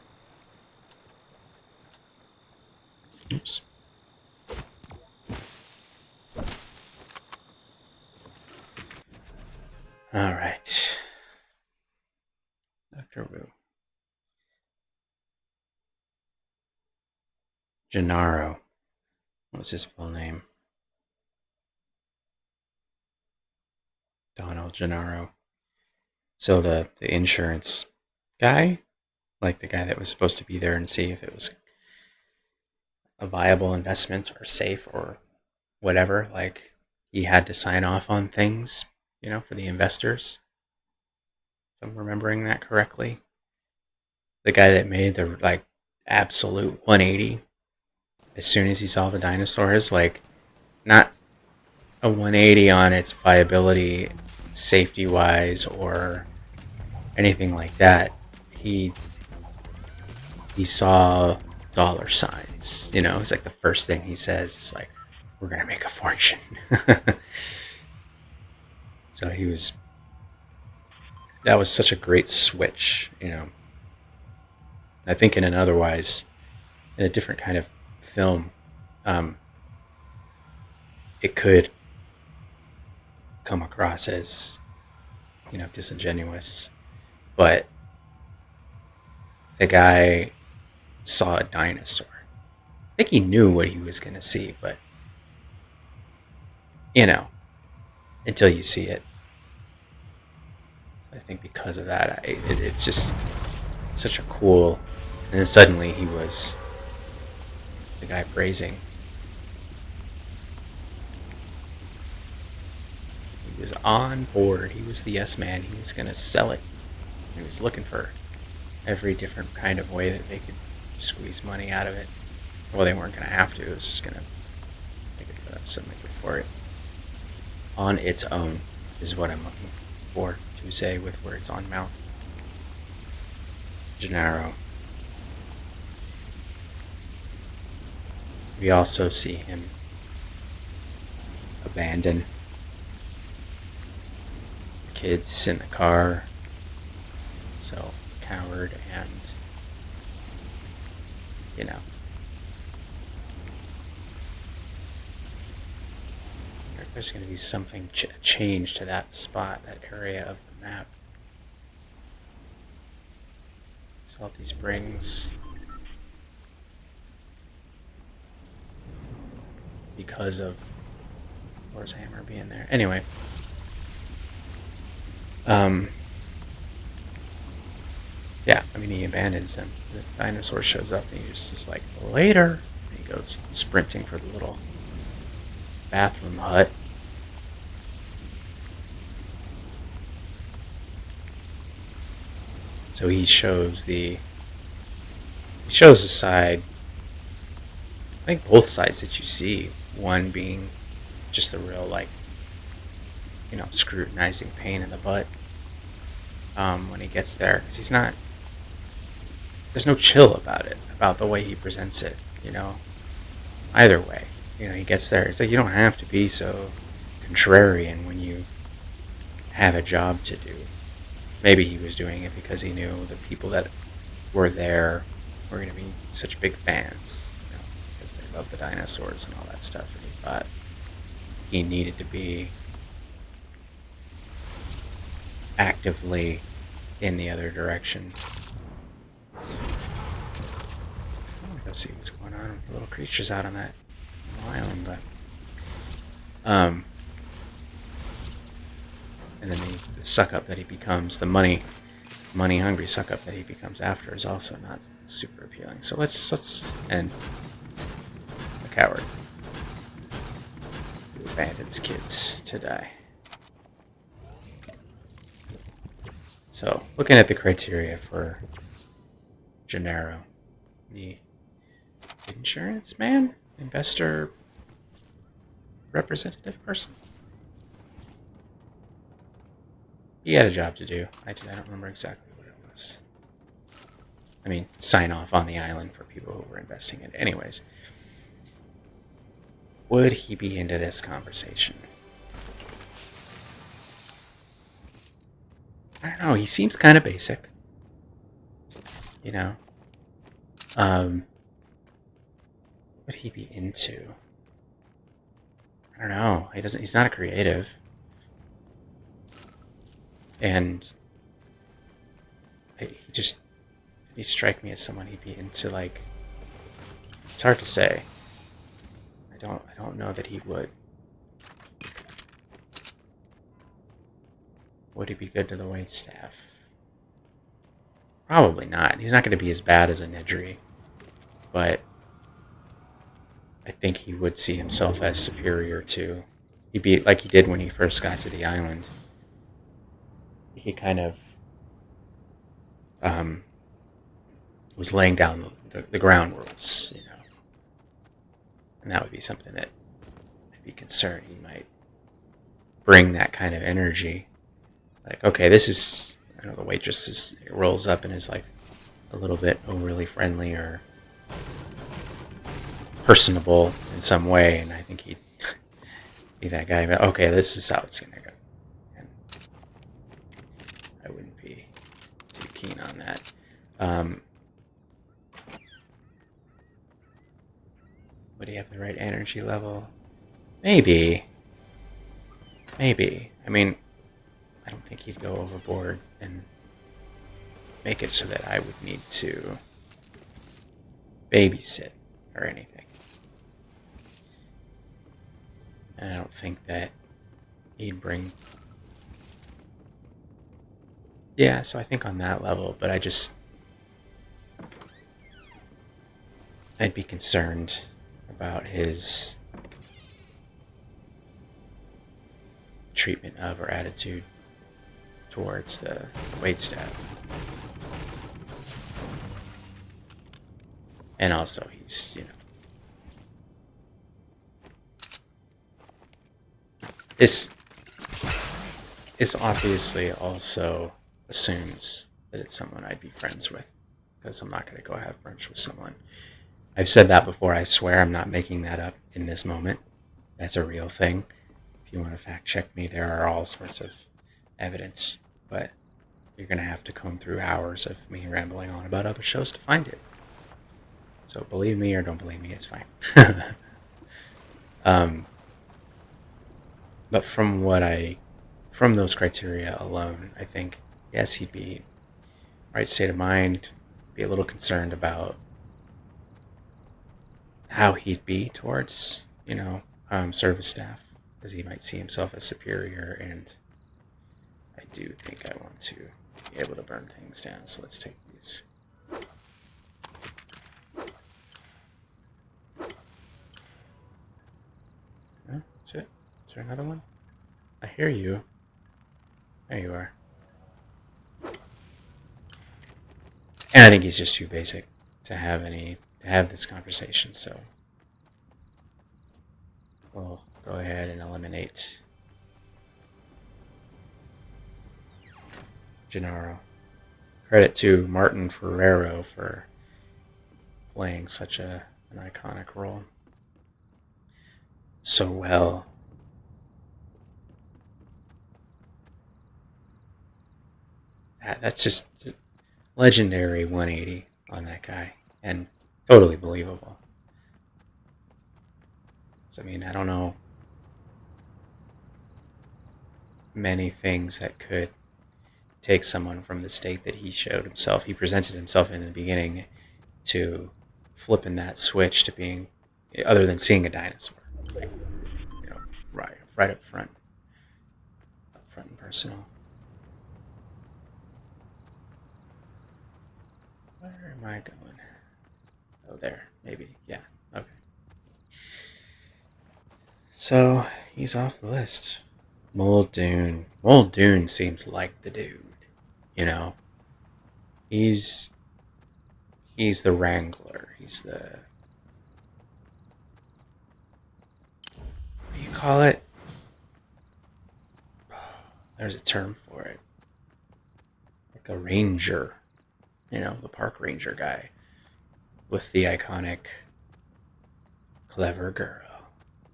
Oops. All right. Dr. Wu. Gennaro. What's his full name? Donald Gennaro. So the insurance guy, like the guy that was supposed to be there and see if it was a viable investment or safe or whatever, like he had to sign off on things, for the investors. If I'm remembering that correctly. The guy that made the like absolute 180 as soon as he saw the dinosaurs, like not a 180 on its viability safety wise or anything like that. He saw dollar signs, it's like the first thing he says is like, we're gonna make a fortune. So that was such a great switch, I think in a different kind of film, it could come across as, disingenuous, but the guy saw a dinosaur. I think he knew what he was going to see, but, until you see it. I think because of that, it's just such a cool... And then suddenly he was the guy praising. He was on board. He was the yes man. He was going to sell it. He was looking for every different kind of way that they could squeeze money out of it. Well, they weren't going to have to. It was just going to... They could put up something for it. On its own is what I'm looking for to say with words on mouth. Gennaro. We also see him abandon kids in the car. So, coward and, there's going to be something change to that spot, that area of the map. Salty Springs. Because of Thor's hammer being there. Anyway. Yeah, he abandons them. The dinosaur shows up and he's just like, later. And he goes sprinting for the little bathroom hut. So he shows the side, I think both sides that you see, one being just the real, scrutinizing pain in the butt when he gets there. Because there's no chill about it, about the way he presents it, either way. He gets there, it's like you don't have to be so contrarian when you have a job to do. Maybe he was doing it because he knew the people that were there were going to be such big fans, because they love the dinosaurs and all that stuff, and he thought he needed to be actively in the other direction. I'm going to go see what's going on with the little creatures out on that island, but and then the suck up that he becomes, the money money hungry suck up that he becomes after is also not super appealing. So let's end a coward who abandons kids to die. So looking at the criteria for Gennaro, the insurance man, investor, representative person. He had a job to do. I don't remember exactly what it was. I mean, sign off on the island for people who were investing in it. Anyways, would he be into this conversation? I don't know. He seems kind of basic. You know? Would he be into? I don't know. He's not a creative. And he strike me as someone he'd be into, like, it's hard to say. I don't know that he would. Would he be good to the wait staff? Probably not. He's not going to be as bad as a Nedry, but I think he would see himself as superior to. He'd be like he did when he first got to the island. He kind of was laying down the ground rules, you know, and that would be something that I'd be concerned he might bring that kind of energy. Like, okay, this is, I know the waitress rolls up and is like a little bit overly friendly or personable in some way, and I think he'd be that guy. But okay, this is how it's gonna go, and I wouldn't be too keen on that. Would he have the right energy level? Maybe. I mean, I don't think he'd go overboard and make it so that I would need to babysit or anything. And I don't think that he'd bring... Yeah, so I think on that level, but I'd be concerned about his treatment of or attitude towards the waitstaff. And also, he's, this obviously also assumes that it's someone I'd be friends with, because I'm not going to go have brunch with someone. I've said that before. I swear I'm not making that up in this moment. That's a real thing. If you want to fact check me, there are all sorts of evidence, but you're going to have to comb through hours of me rambling on about other shows to find it. So believe me or don't believe me, it's fine. But from those criteria alone, I think, yes, he'd be right state of mind, be a little concerned about how he'd be towards, service staff, because he might see himself as superior, and I do think I want to be able to burn things down. So let's take these. No, that's it. Is there another one? I hear you. There you are. And I think he's just too basic to have this conversation, so we'll go ahead and eliminate Gennaro. Credit to Martin Ferrero for playing such an iconic role so well. That's just legendary 180 on that guy, and totally believable. So, I mean, I don't know many things that could take someone from the state that he presented himself in the beginning, to flipping that switch to being, other than seeing a dinosaur, like, right up front and personal. am I going? Oh, there. Maybe. Yeah. Okay. So, he's off the list. Muldoon. Muldoon seems like the dude. You know? He's the wrangler. He's the... What do you call it? There's a term for it. Like a ranger. You know, the park ranger guy. With the iconic clever girl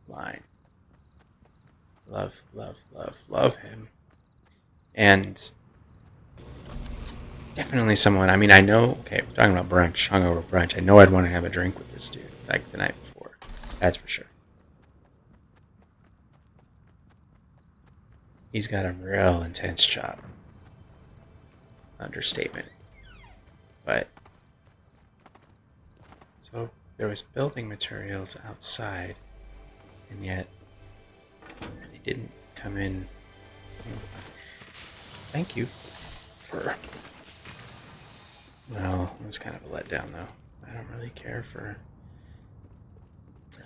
line. Love, love, love, love him. And definitely someone, I mean, I know, okay, we're talking about brunch, hungover brunch. I know I'd want to have a drink with this dude, like the night before. That's for sure. He's got a real intense job. Understatement. But, so there was building materials outside, and yet they didn't come in. Thank you for... Well, it was kind of a letdown, though. I don't really care for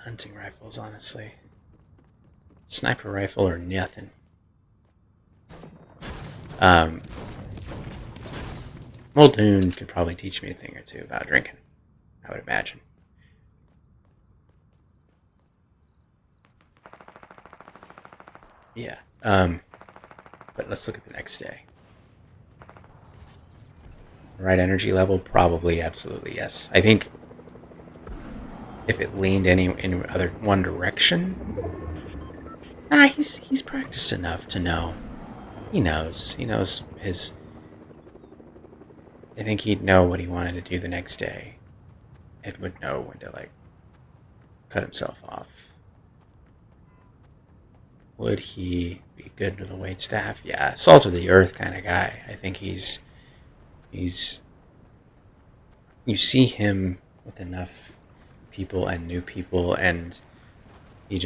hunting rifles, honestly. Sniper rifle or nothing. Muldoon could probably teach me a thing or two about drinking, I would imagine. Yeah. But let's look at the next day. Right energy level? Probably, absolutely, yes. I think if it leaned in other one direction, he's practiced enough to know. He knows his. I think he'd know what he wanted to do the next day. It would know when to cut himself off. Would he be good to the wait staff? Yeah, salt of the earth kind of guy. I think he's. You see him with enough people and new people, and you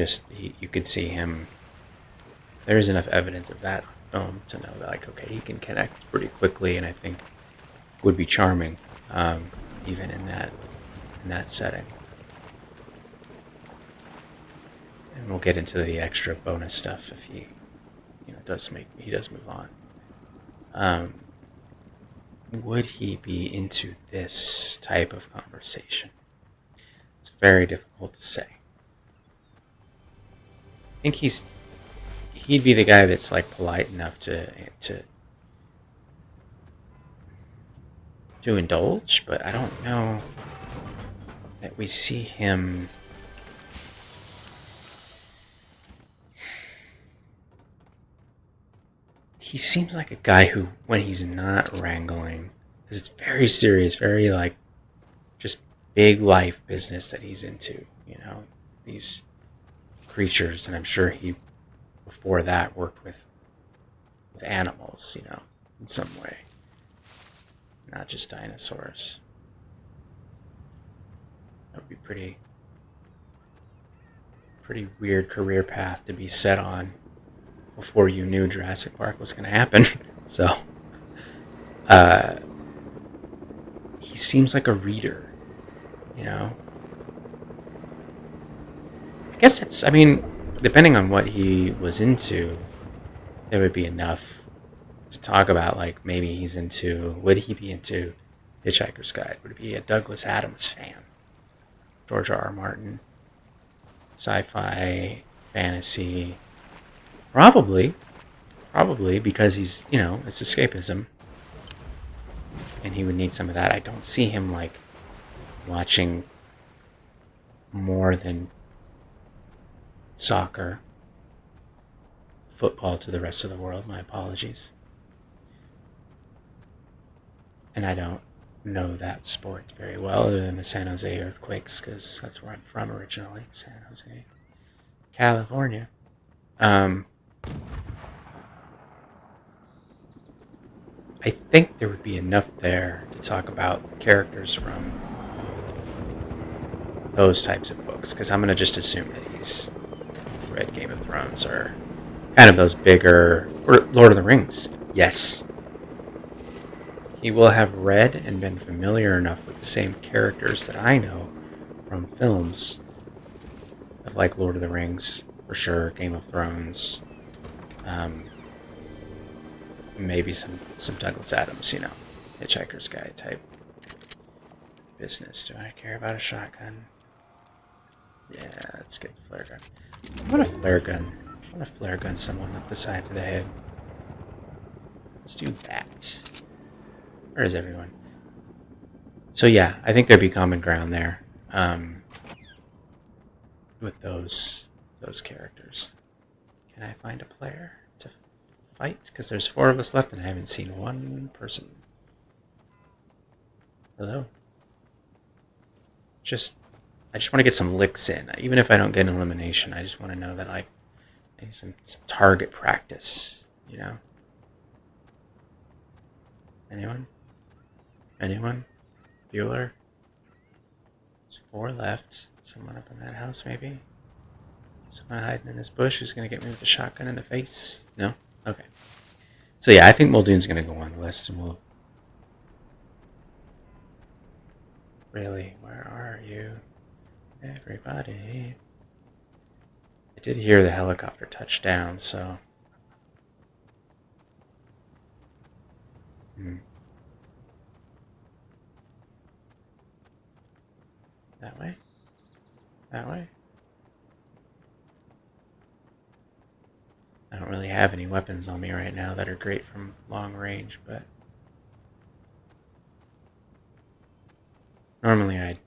could see him. There is enough evidence of that film to know that, okay, he can connect pretty quickly, and I think would be charming, even in that setting. And we'll get into the extra bonus stuff if he does move on. Would he be into this type of conversation? It's very difficult to say. I think he'd be the guy that's polite enough to indulge, but I don't know that we see him. He seems like a guy who, when he's not wrangling, because it's very serious, very just big life business that he's into, these creatures, and I'm sure he, before that, worked with animals, in some way, not just dinosaurs. That would be pretty weird career path to be set on before you knew Jurassic Park was going to happen. So, he seems like a reader, I guess depending on what he was into, there would be enough to talk about, maybe would he be into Hitchhiker's Guide? Would he be a Douglas Adams fan? George R.R. Martin? Sci-fi, fantasy... Probably, because he's, it's escapism, and he would need some of that. I don't see him, watching more than soccer, football to the rest of the world. My apologies. And I don't know that sport very well, other than the San Jose Earthquakes, because that's where I'm from originally, San Jose, California. I think there would be enough there to talk about characters from those types of books, because I'm going to just assume that he's read Game of Thrones or kind of those bigger, or Lord of the Rings. Yes. he will have read and been familiar enough with the same characters that I know from films of like Lord of the Rings, for sure, Game of Thrones, um, maybe some Douglas Adams, Hitchhiker's Guide type business. Do I care about a shotgun? Yeah, let's get the flare gun. I want a flare gun. I want to flare gun someone up the side of the head. Let's do that. Where is everyone? So yeah, I think there'd be common ground there with those characters. Can I find a player to fight? Because there's 4 of us left and I haven't seen one person. Hello? I just want to get some licks in. Even if I don't get an elimination, I just want to know that I need some target practice, Anyone? Anyone? Bueller? There's 4 left. Someone up in that house, maybe? Someone hiding in this bush who's going to get me with a shotgun in the face? No? Okay. So yeah, I think Muldoon's going to go on the list, and we'll... Really? Where are you? Everybody. I did hear the helicopter touch down, so... That way? That way? I don't really have any weapons on me right now that are great from long range, but... Normally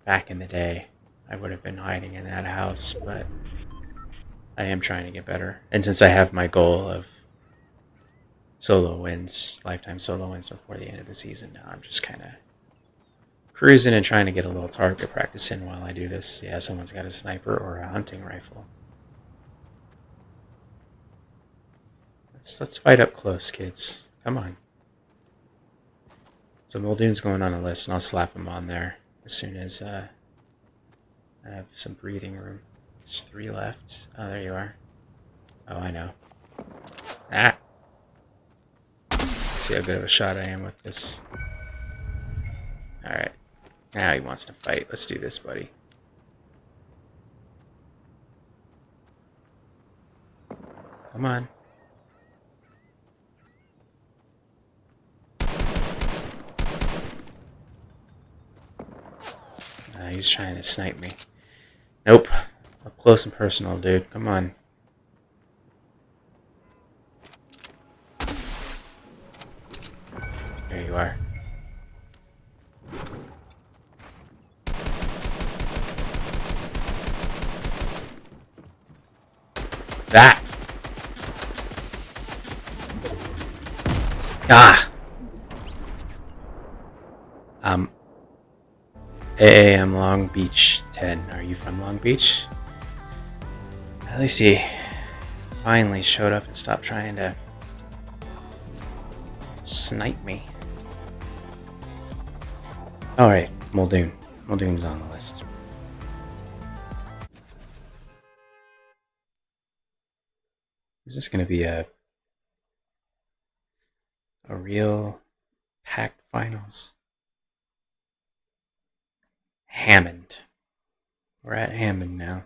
back in the day, I would have been hiding in that house, but I am trying to get better. And since I have my goal of solo wins, lifetime solo wins before the end of the season now, I'm just kind of cruising and trying to get a little target practice in while I do this. Yeah, someone's got a sniper or a hunting rifle. Let's fight up close, kids. Come on. So Muldoon's going on a list, and I'll slap him on there as soon as I have some breathing room. There's 3 left. Oh, there you are. Oh, I know. Ah! Let's see how good of a shot I am with this. Alright. Now he wants to fight. Let's do this, buddy. Come on. He's trying to snipe me. Nope. Up close and personal, dude. Come on. There you are. That! Ah! AAM Long Beach 10. Are you from Long Beach? At least he finally showed up and stopped trying to snipe me. Alright, Muldoon. Muldoon's on the list. Is this going to be a real packed finals? Hammond. We're at Hammond now.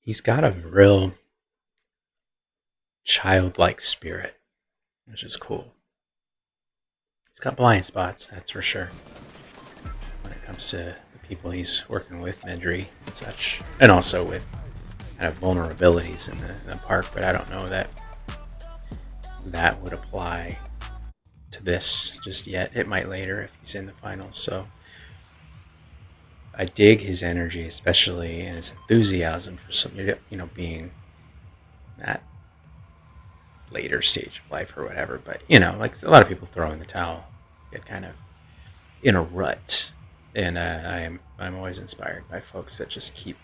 He's got a real childlike spirit, which is cool. He's got blind spots, that's for sure, when it comes to the people he's working with, Medri and such, and also with kind of vulnerabilities in the park, but I don't know that would apply to this just yet. It might later if he's in the finals, so I dig his energy, especially, and his enthusiasm for some, being that later stage of life or whatever. But like a lot of people throw in the towel, get kind of in a rut, and I'm always inspired by folks that just keep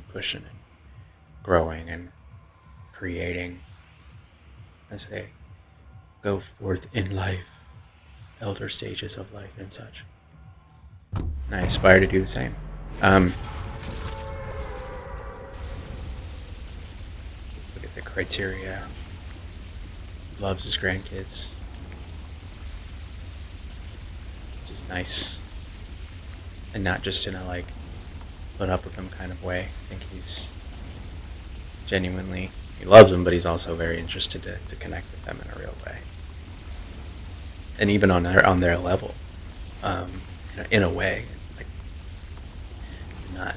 pushing and growing and creating as they go forth in life. elder stages of life and such. And I aspire to do the same. Look at the criteria. Loves his grandkids. Which is nice. And not just in a like put up with them kind of way. I think he's genuinely, he loves them, but he's also very interested to connect with them in a real way. And even on their level. In a way. Like, not,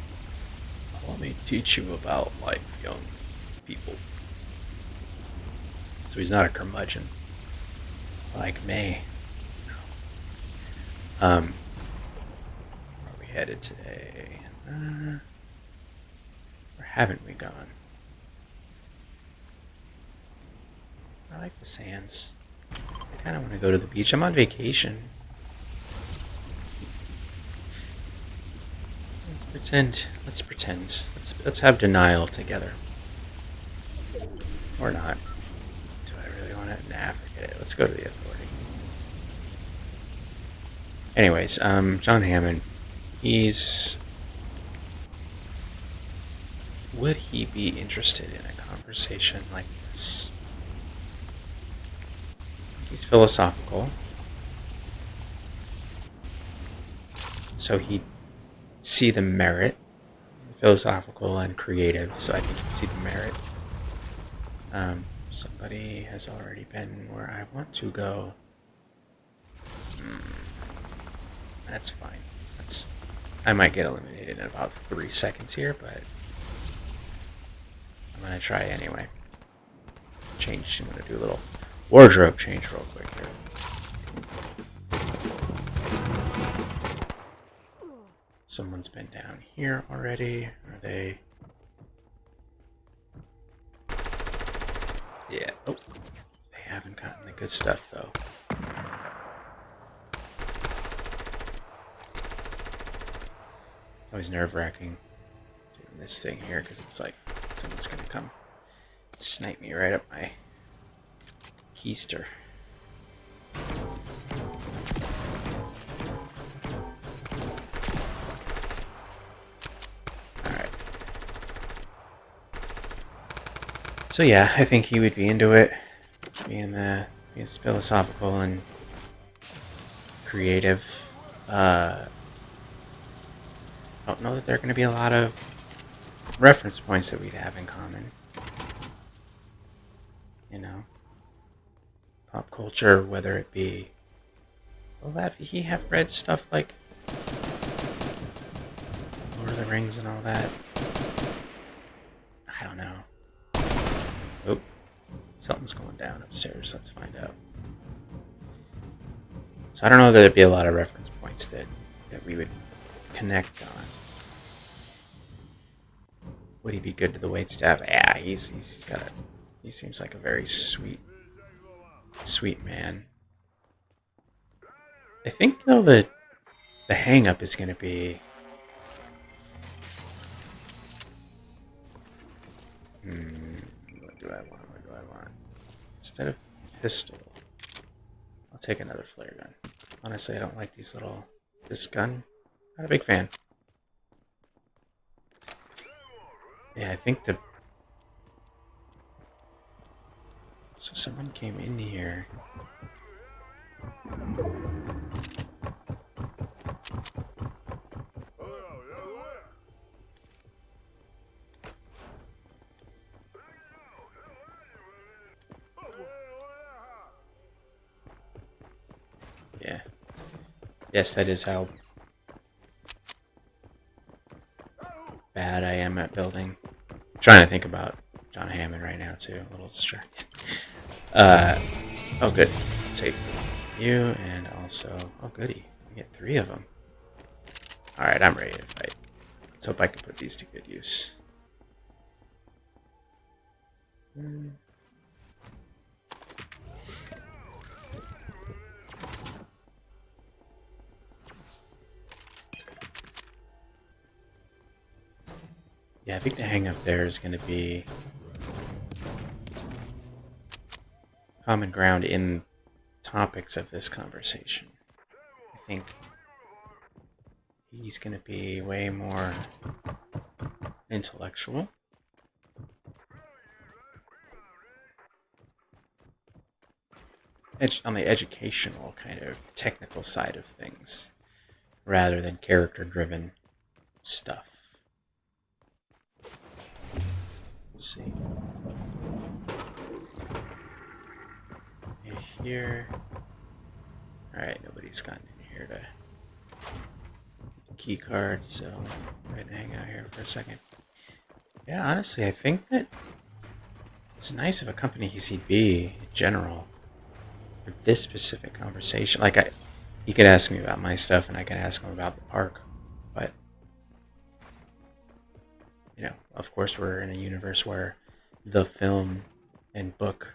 let me teach you about like young people. So he's not a curmudgeon like me. Where are we headed today? Where haven't we gone? I like the sands. I kind of want to go to the beach. I'm on vacation. Let's pretend. Let's have denial together. Or not. Do I really want to? Nah, forget it. Let's go to the authority. Anyways, John Hammond, would he be interested in a conversation like this? He's philosophical. So he'd see the merit. Philosophical and creative, so I think he'd see the merit. Somebody has already been where I want to go. That's fine. I might get eliminated in about 3 seconds here, but I'm gonna try anyway. I'm gonna do a little wardrobe change real quick here. Someone's been down here already. Are they? Yeah. Oh, they haven't gotten the good stuff though. Always nerve-wracking doing this thing here because it's like someone's gonna come snipe me right up my keister. Alright. So yeah, I think he would be into it. Being philosophical and creative. I don't know that there are going to be a lot of reference points that we'd have in common. You know, pop culture, whether it be, will he have read stuff like Lord of the Rings and all that? I don't know. Oh, something's going down upstairs. Let's find out. So I don't know that there'd be a lot of reference points that we would connect on. Would he be good to the waitstaff? Yeah, he seems like a very sweet man. I think though the hang up is going to be what do I want? Instead of pistol, I'll take another flare gun. Honestly, I don't like this gun. Not a big fan. Yeah, I think so someone came in here. Yeah. Yes, that is how bad I am at building. I'm trying to think about John Hammond right now too. A little distracted. Oh good. Let's take you and also, oh goody. We get 3 of them. Alright, I'm ready to fight. Let's hope I can put these to good use. Yeah, I think the hang up there is going to be common ground in topics of this conversation. think he's going to be way more intellectual. On the educational kind of technical side of things, rather than character-driven stuff. Let's see. Here. Alright, nobody's gotten in here to key card, so I'm gonna hang out here for a second. Yeah, honestly, I think that it's nice of a company he'd be in general for this specific conversation. Like, he could ask me about my stuff, and I could ask him about the park, but of course, we're in a universe where the film and book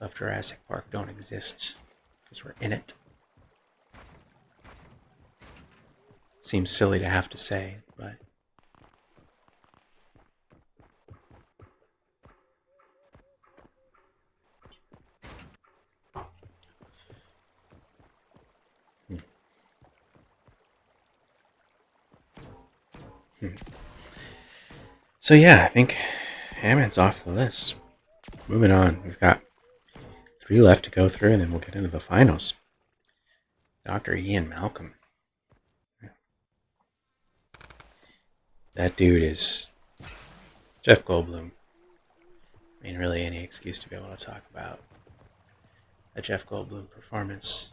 of Jurassic Park don't exist because we're in it. Seems silly to have to say, but So yeah, I think Hammond's off the list. Moving on, we've got 3 left to go through, and then we'll get into the finals. Dr. Ian Malcolm. That dude is Jeff Goldblum. I mean, really any excuse to be able to talk about a Jeff Goldblum performance.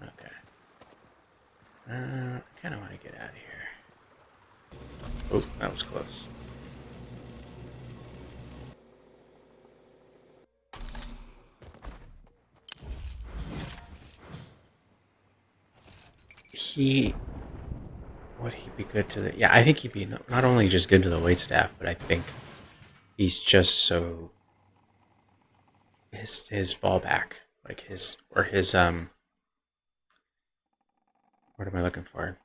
Okay. I kind of want to get out of here. Oh, that was close. Would he be good to the... Yeah, I think he'd be not only just good to the waitstaff, but I think he's just so... His fallback, like his what am I looking for?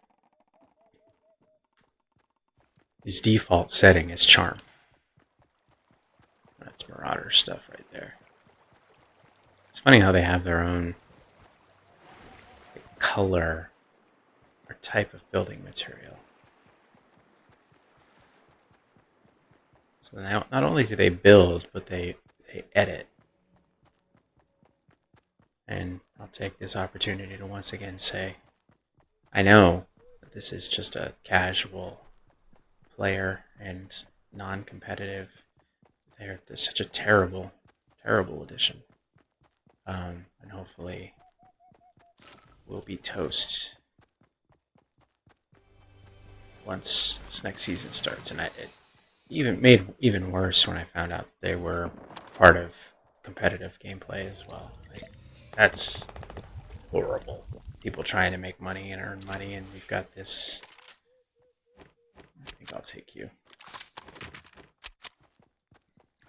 His default setting is charm. That's Marauder stuff right there. It's funny how they have their own color or type of building material. So not only do they build, but they edit. And I'll take this opportunity to once again say, I know that this is just a casual player and non-competitive. They're such a terrible, terrible addition. And hopefully we'll be toast once this next season starts. And it even made even worse when I found out they were part of competitive gameplay as well. Like, that's horrible. People trying to make money and earn money, and we've got this. I think I'll take you.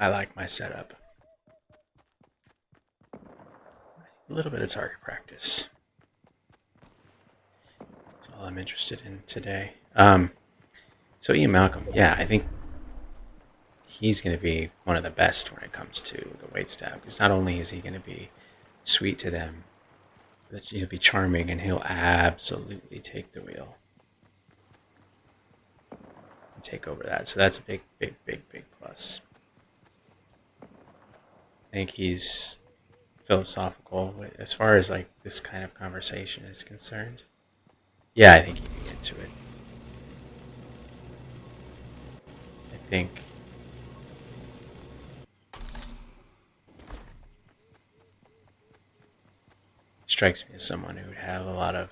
I like my setup. A little bit of target practice. That's all I'm interested in today. So Ian Malcolm, yeah, I think he's going to be one of the best when it comes to the waitstaff. Because not only is he going to be sweet to them, but he'll be charming, and he'll absolutely take the wheel and take over that. So that's a big, big, big, big plus. I think he's philosophical as far as like this kind of conversation is concerned. Yeah, I think he can get to it. I think strikes me as someone who would have a lot of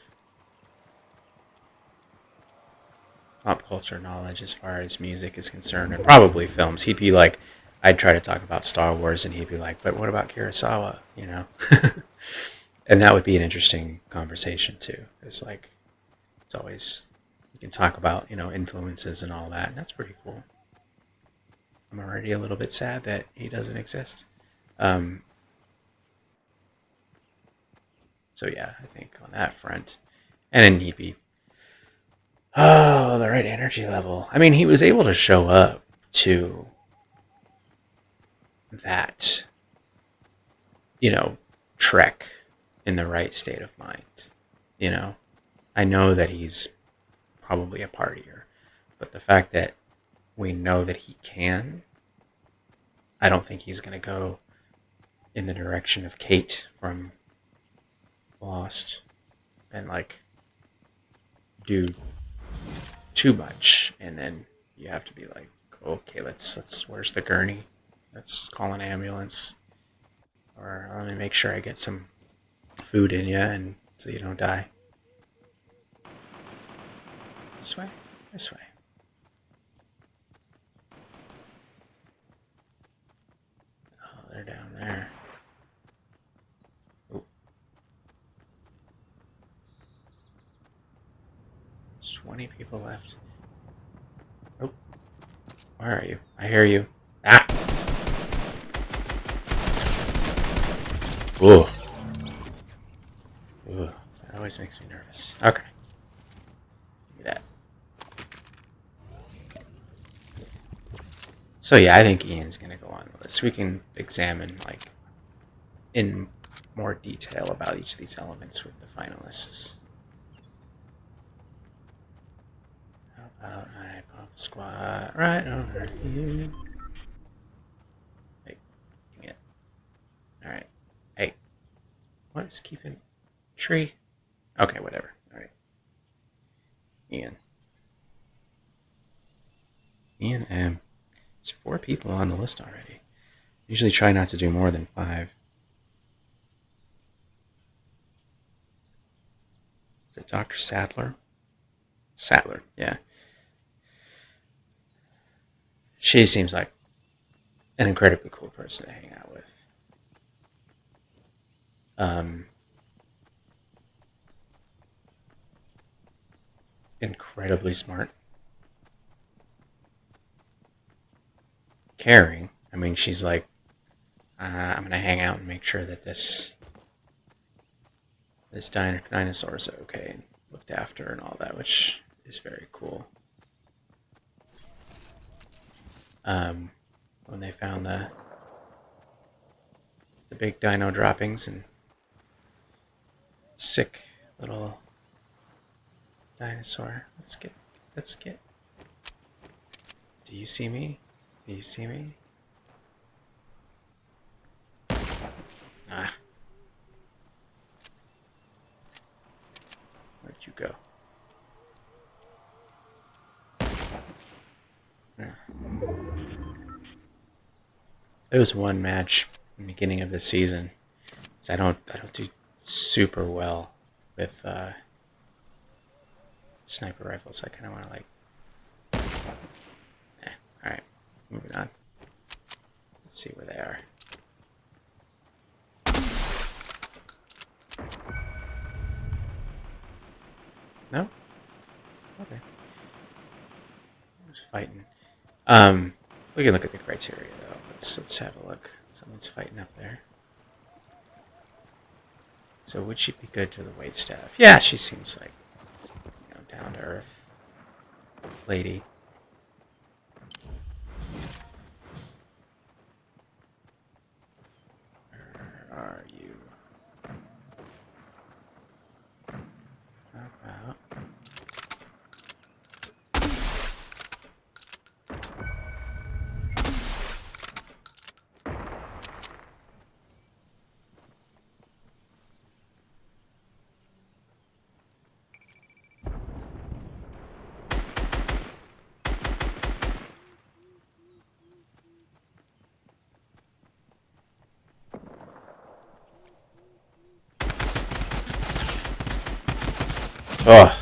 pop culture knowledge as far as music is concerned, and probably films. He'd be like, I'd try to talk about Star Wars, and he'd be like, but what about Kurosawa, you know? And that would be an interesting conversation, too. It's like, it's always, you can talk about, influences and all that, and that's pretty cool. I'm already a little bit sad that he doesn't exist. So yeah, I think on that front. And then he'd be, the right energy level. I mean, he was able to show up to that, you know, trek in the right state of mind. You know, I know that he's probably a partier, but the fact that we know that he can, I don't think he's going to go in the direction of Kate from Lost and like do too much, and then you have to be like, okay, let's where's the gurney? Let's call an ambulance, or let me make sure I get some food in you, and so you don't die. This way, this way. Oh, they're down there. Oh, there's 20 people left. Oh, where are you? I hear you. Ah! Ooh. Ooh, that always makes me nervous. Okay. Give me that. So yeah, I think Ian's gonna go on the list. We can examine like in more detail about each of these elements with the finalists. How about I pop squat right over here? Hey, give me it. Alright. Hey. What is keeping tree? Okay, whatever. Alright. Ian. Ian M. There's 4 people on the list already. Usually try not to do more than 5. Is it Dr. Sadler? Sadler, yeah. She seems like an incredibly cool person to hang out with. Incredibly smart. Caring. I mean, she's like, I'm going to hang out and make sure that this dinosaur is okay and looked after and all that, which is very cool. When they found the big dino droppings and sick little dinosaur. Let's get. Do you see me? Do you see me? Ah. Where'd you go? There was one match in the beginning of the season. I don't do super well with sniper rifles. I kind of want to like. All right, moving on. Let's see where they are. No? Okay. Who's fighting? We can look at the criteria though. Let's have a look. Someone's fighting up there. So would she be good to the waitstaff? Yeah, she seems like, you know, down to earth lady. Where are you? How about... Oh,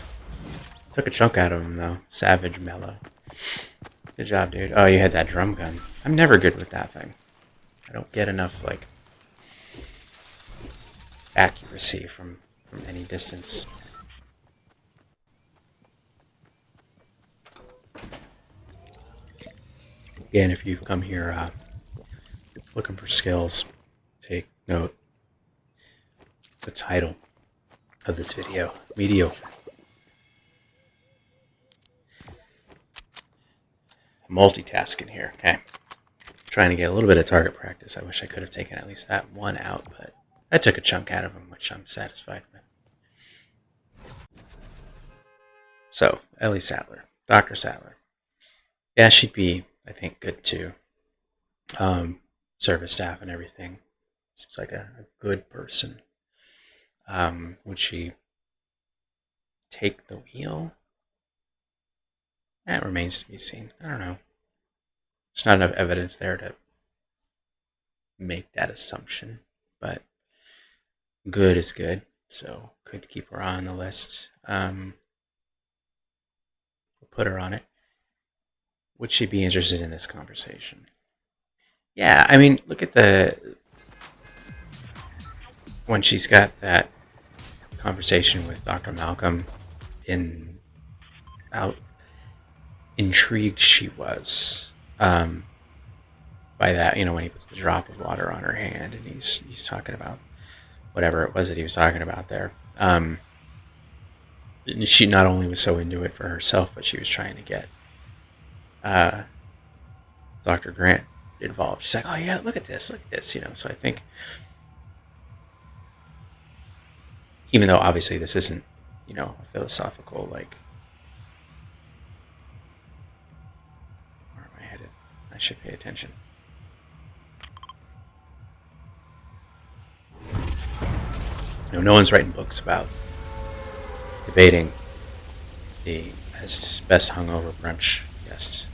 took a chunk out of him though. Savage mellow. Good job, dude. Oh, you had that drum gun. I'm never good with that thing. I don't get enough like accuracy from any distance. Again, if you've come here looking for skills, take note. The title of this video, Mediocre. Multitasking here, okay? trying to get a little bit of target practice. I wish I could have taken at least that one out, but I took a chunk out of him, which I'm satisfied with. So, Ellie Sadler, Dr. Sadler. Yeah, she'd be, I think, good too. Service staff and everything. Seems like a good person. Would she take the wheel? That remains to be seen. I don't know. There's not enough evidence there to make that assumption, but good is good, so could keep her on the list. We'll put her on it. Would she be interested in this conversation? Yeah, I mean, look at when she's got that conversation with Dr. Malcolm, in how intrigued she was by that. When he puts the drop of water on her hand and he's talking about whatever it was that he was talking about there. She not only was so into it for herself, but she was trying to get Dr. Grant involved. She's like, oh yeah, look at this. So I think, even though obviously this isn't, a philosophical, like, where am I headed? I should pay attention. No one's writing books about debating the best hungover brunch guest,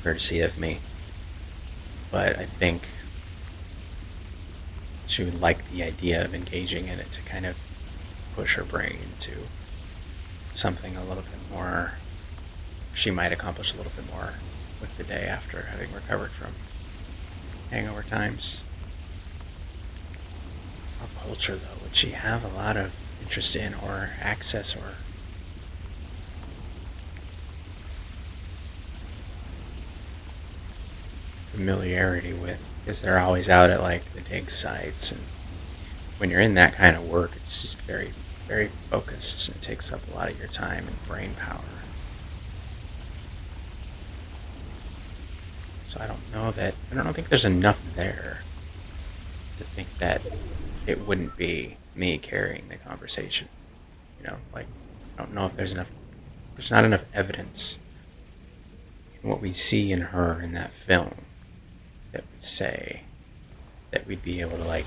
courtesy of me. But I think she would like the idea of engaging in it to kind of push her brain into something a little bit more. She might accomplish a little bit more with the day after having recovered from hangover times. Our culture, though, would she have a lot of interest in or access or familiarity with? Because they're always out at like the dig sites, and when you're in that kind of work, it's just very, very focused. It takes up a lot of your time and brain power. So I don't think there's enough there to think that it wouldn't be me carrying the conversation. I don't know if there's not enough evidence in what we see in her in that film that would say that we'd be able to,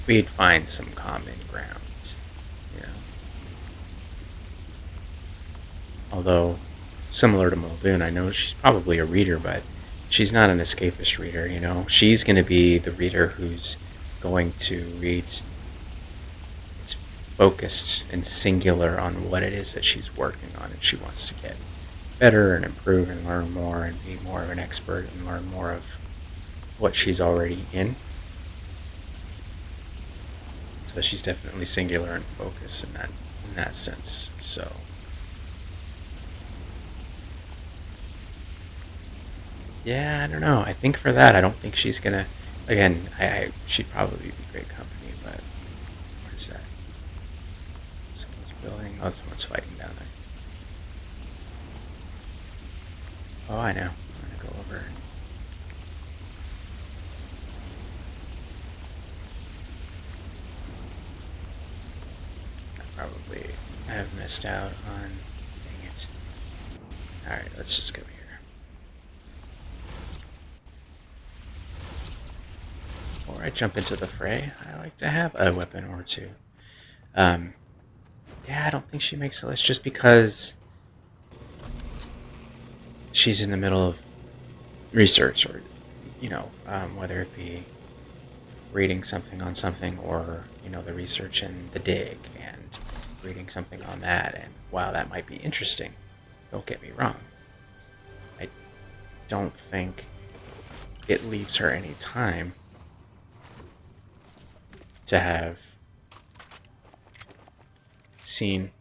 we'd find some common ground, Although, similar to Muldoon, I know she's probably a reader, but she's not an escapist reader, She's going to be the reader who's going to read. It's focused and singular on what it is that she's working on, and she wants to get better and improve and learn more and be more of an expert and learn more of what she's already in. So she's definitely singular and focused in that sense. So yeah, I don't know. I think for that, I don't think she's gonna. Again, she'd probably be great company, but what is that? Someone's building. Oh, someone's fighting down there. Oh, I know. I'm gonna go over. I have missed out on. Dang it. Alright, let's just go here. Before I jump into the fray, I like to have a weapon or two. Yeah, I don't think she makes a list just because she's in the middle of research, or whether it be reading something on something, or the research in the dig and reading something on that, and wow, that might be interesting, don't get me wrong. I don't think it leaves her any time to have seen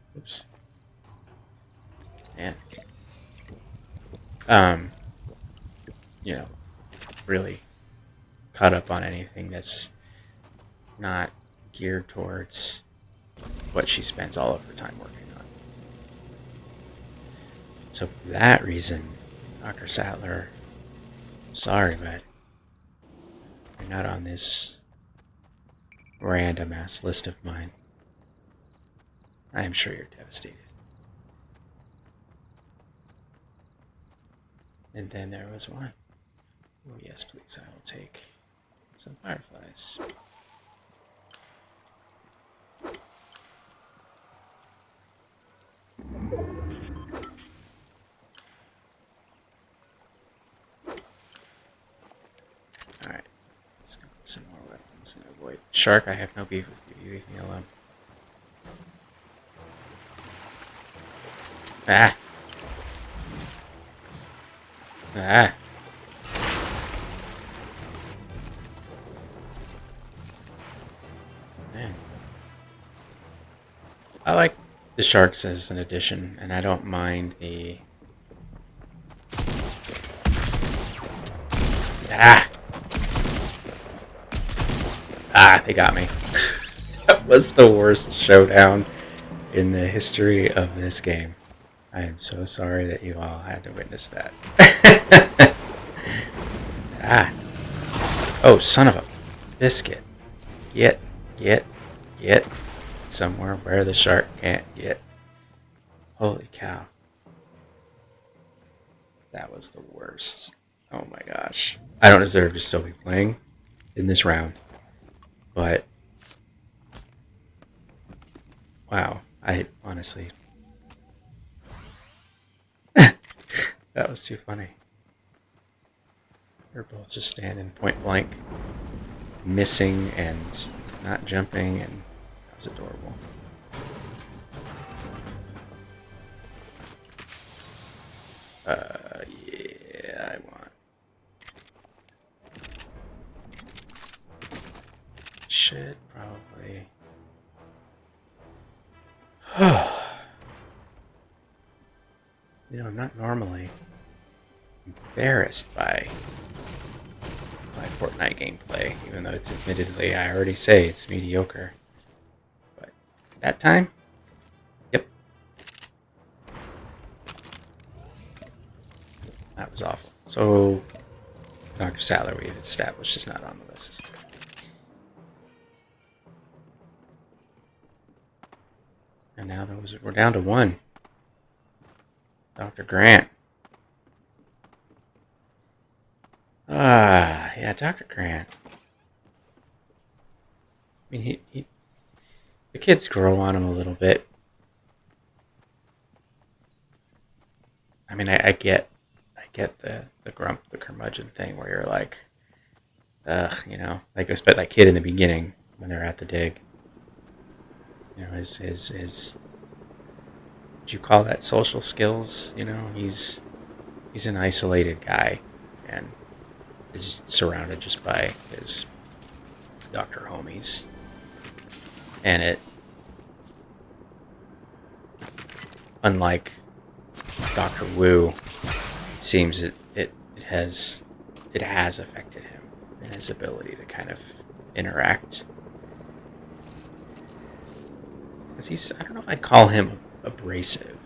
really caught up on anything that's not geared towards what she spends all of her time working on. So for that reason, Dr. Sadler, sorry, but you're not on this random ass list of mine, I am sure you're devastated. And then there was one. Oh, yes, please, I will take some fireflies. Alright, let's go get some more weapons and avoid. Shark, I have no beef with you. You leave me alone. Ah! Ah! Man. I like the sharks as an addition, and I don't mind the... Ah! Ah, they got me. That was the worst showdown in the history of this game. I am so sorry that you all had to witness that. Ah. Oh, son of a biscuit. Get somewhere where the shark can't get. Holy cow. That was the worst. Oh my gosh. I don't deserve to still be playing in this round. But wow, I honestly that was too funny. They're both just standing point blank, missing and not jumping, and that was adorable. Yeah, I want. Should probably. You know, I'm not normally embarrassed by Fortnite gameplay, even though it's admittedly, I already say it's mediocre. But that time, yep. That was awful. So, Dr. Sattler, we've established, is not on the list. And now we're down to one. Dr. Grant. Ah, yeah, Dr. Grant. I mean, the kids grow on him a little bit. I mean, I get the grump, the curmudgeon thing where you're like, ugh, you know, like especially that kid in the beginning when they're at the dig. You know, his would you call that social skills? You know, he's an isolated guy and is surrounded just by his doctor homies. And it, unlike Dr. Wu, it seems it has affected him and his ability to kind of interact. Because I don't know if I'd call him abrasive.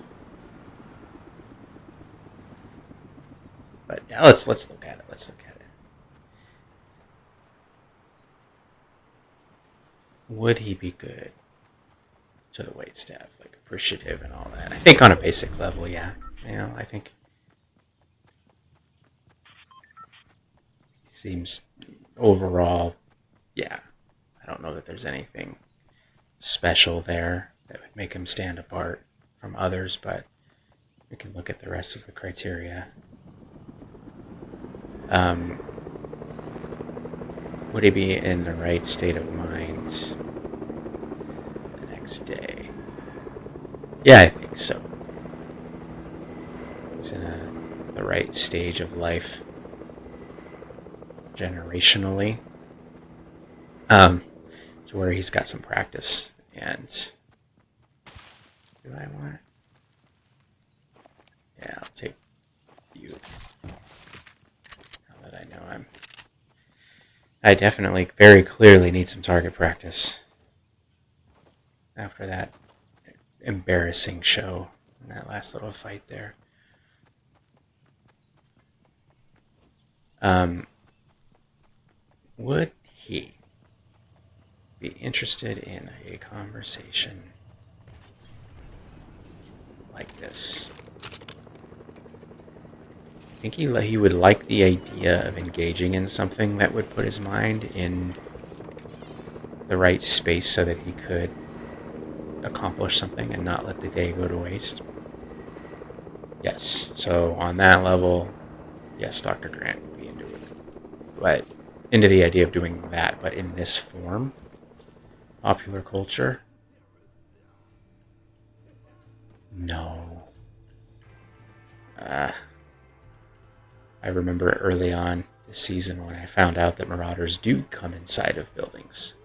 But yeah, let's look at it. Let's look at it. Would he be good to the wait staff, like appreciative and all that? I think on a basic level, yeah. You know, I think he seems overall, yeah. I don't know that there's anything special there that would make him stand apart from others, but we can look at the rest of the criteria. Would he be in the right state of mind the next day? Yeah, I think so. He's in the right stage of life generationally, to where he's got some practice. And do I want? Yeah, I'll take you. Now that I know I definitely very clearly need some target practice after that embarrassing show and that last little fight there. Would he be interested in a conversation like this? I think he would like the idea of engaging in something that would put his mind in the right space so that he could accomplish something and not let the day go to waste. Yes, so on that level, yes, Dr. Grant would be into it. But into the idea of doing that, but in this form, popular culture, no. I remember early on this season when I found out that marauders do come inside of buildings.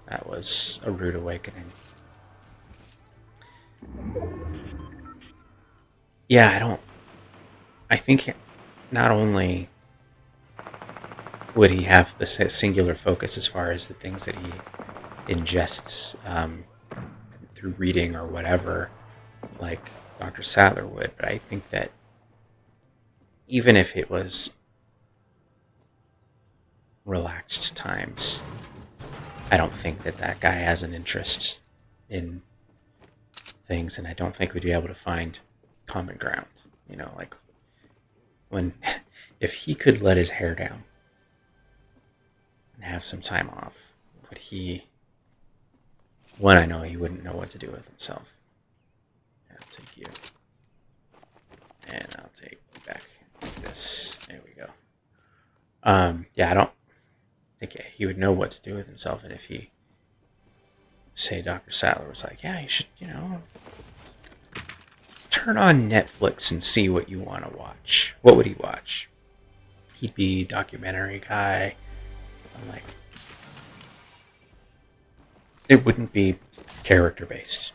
That was a rude awakening. Yeah, I think not only would he have the singular focus as far as the things that he ingests through reading or whatever, like Dr. Sattler would, but I think that even if it was relaxed times, I don't think that that guy has an interest in things, and I don't think we'd be able to find common ground. You know, like when if he could let his hair down and have some time off, would he? One, I know he wouldn't know what to do with himself. I'll take you, and I'll take you back like this. There we go. Yeah, I don't think he would know what to do with himself, and if he, say, Dr. Sattler was like, yeah, you should, turn on Netflix and see what you want to watch. What would he watch? He'd be documentary guy. I'm like, it wouldn't be character based.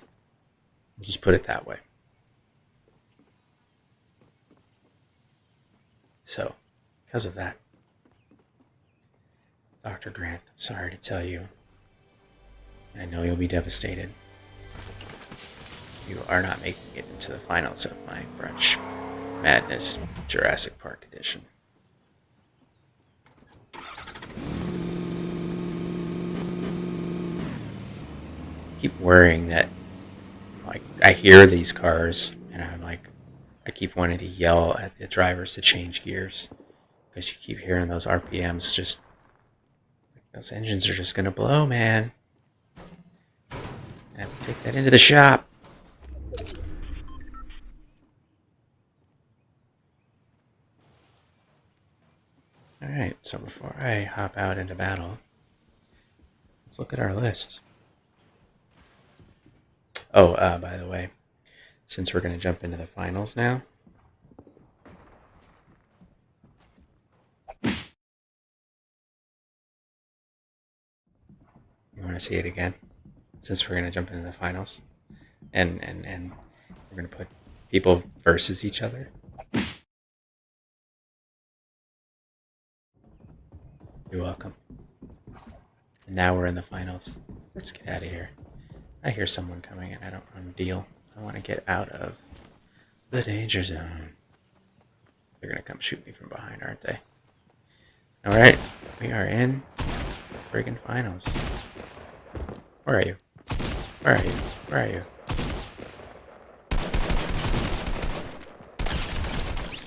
I'll just put it that way. So, because of that, Dr. Grant, I'm sorry to tell you, I know you'll be devastated. You are not making it into the finals of my Brunch Madness Jurassic Park edition. Keep worrying that, like, I hear these cars and I'm like, I keep wanting to yell at the drivers to change gears because you keep hearing those RPMs just, like, those engines are just gonna blow, man. I have to take that into the shop. Alright, so before I hop out into battle, let's look at our list. Oh, by the way, since we're going to jump into the finals now, you want to see it again? Since we're going to jump into the finals, and we're going to put people versus each other. You're welcome. And now we're in the finals. Let's get out of here. I hear someone coming and I don't want to deal. I want to get out of the danger zone. They're going to come shoot me from behind, aren't they? Alright, we are in the friggin' finals. Where are you? Where are you? Where are you?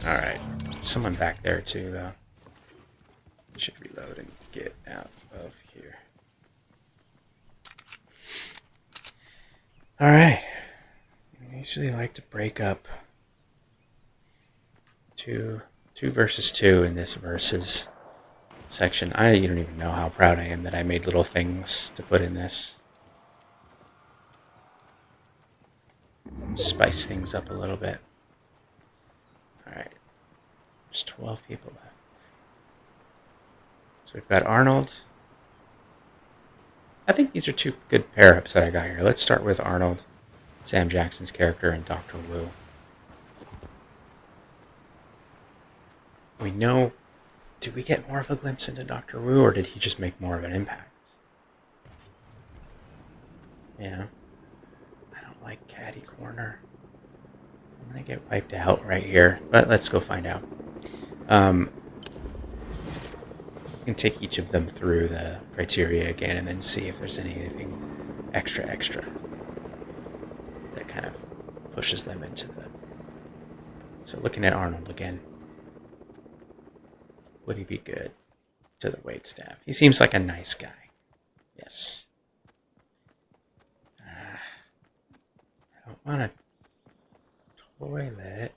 Alright, someone back there too, though. I should reload and get out of here. Alright. I usually like to break up two versus two in this versus section. You don't even know how proud I am that I made little things to put in this. Spice things up a little bit. Alright. There's 12 people left. So we've got Arnold. I think these are two good pair-ups that I got here. Let's start with Arnold, Sam Jackson's character, and Dr. Wu. We know... Did we get more of a glimpse into Dr. Wu, or did he just make more of an impact? You know? I don't like Catty Corner. I'm gonna get wiped out right here, but let's go find out. can take each of them through the criteria again and then see if there's anything extra that kind of pushes them into the... So looking at Arnold again, would he be good to the wait staff? He seems like a nice guy. Yes. I don't want a toilet.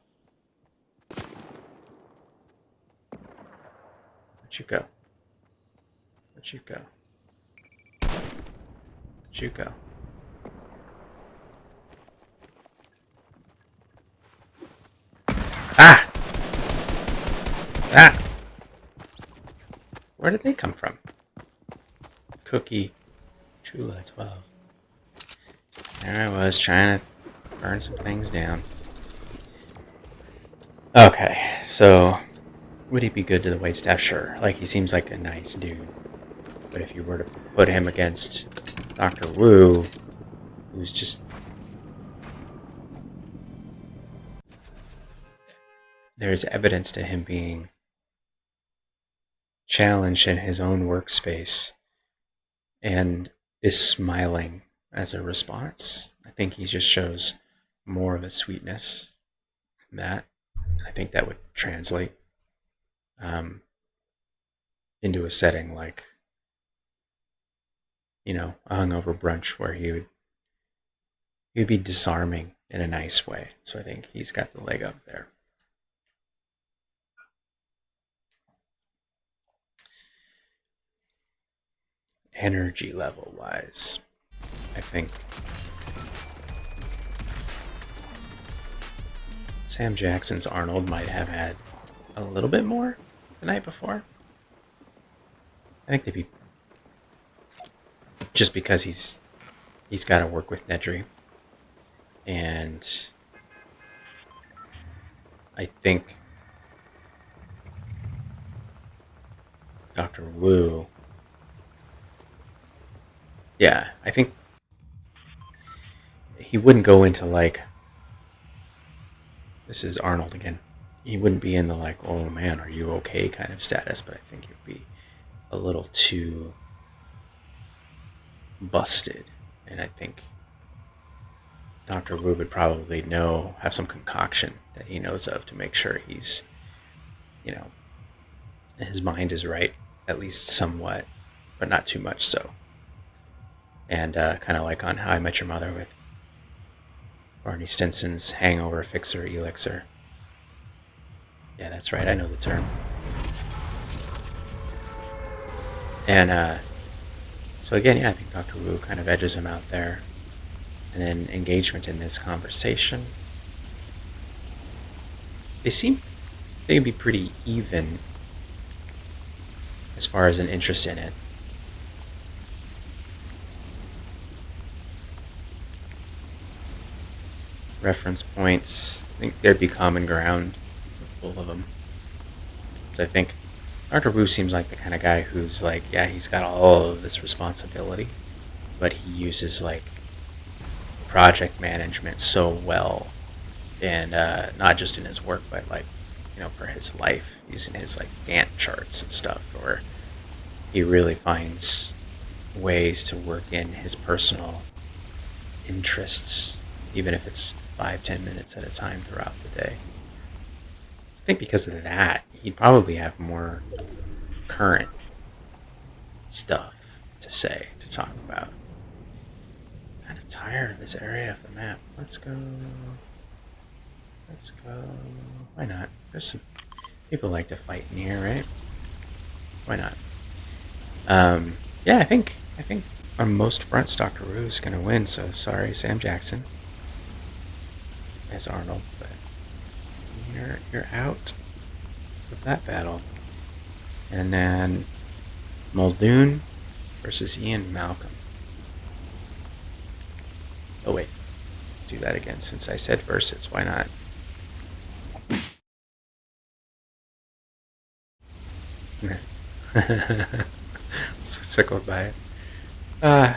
Where'd you go? Where'd you go? Where'd you go? Ah! Ah! Where did they come from? Cookie Chula 12. There I was trying to burn some things down. Okay, so would he be good to the waitstaff? Sure. Like, he seems like a nice dude. But if you were to put him against Dr. Wu, who's just... There's evidence to him being challenged in his own workspace and is smiling as a response. I think he just shows more of a sweetness than that. I think that would translate into a setting like, you know, a hungover brunch where he would be disarming in a nice way. So I think he's got the leg up there. Energy level wise, I think Sam Jackson's Arnold might have had a little bit more the night before. I think they'd be, just because he's got to work with Nedry, and I think Dr. Wu, yeah, I think he wouldn't go into like, this is Arnold again. He wouldn't be in the like, oh man, are you okay kind of status, but I think he'd be a little too busted. And I think Dr. Wu would probably have some concoction that he knows of to make sure he's, you know, his mind is right, at least somewhat, but not too much so. And kind of like on How I Met Your Mother with Barney Stinson's hangover fixer elixir. Yeah, that's right, I know the term. And so again, yeah, I think Dr. Wu kind of edges him out there. And then engagement in this conversation. They can be pretty even as far as an interest in it. Reference points, I think there'd be common ground with both of them. So I think Dr. Wu seems like the kind of guy who's like, yeah, he's got all of this responsibility, but he uses like project management so well, and not just in his work, but like, you know, for his life, using his like Gantt charts and stuff, or he really finds ways to work in his personal interests, even if it's 5-10 minutes at a time throughout the day. I think because of that, he'd probably have more current stuff to say, to talk about. I'm kind of tired of this area of the map. Let's go. Why not? There's some people like to fight in here, right? Why not? Yeah, I think on most fronts, Dr. Wu is going to win. So sorry, Sam Jackson, as Arnold, but you're out of that battle. And then Muldoon versus Ian Malcolm. Oh wait, let's do that again since I said versus. Why not? I'm so tickled by it.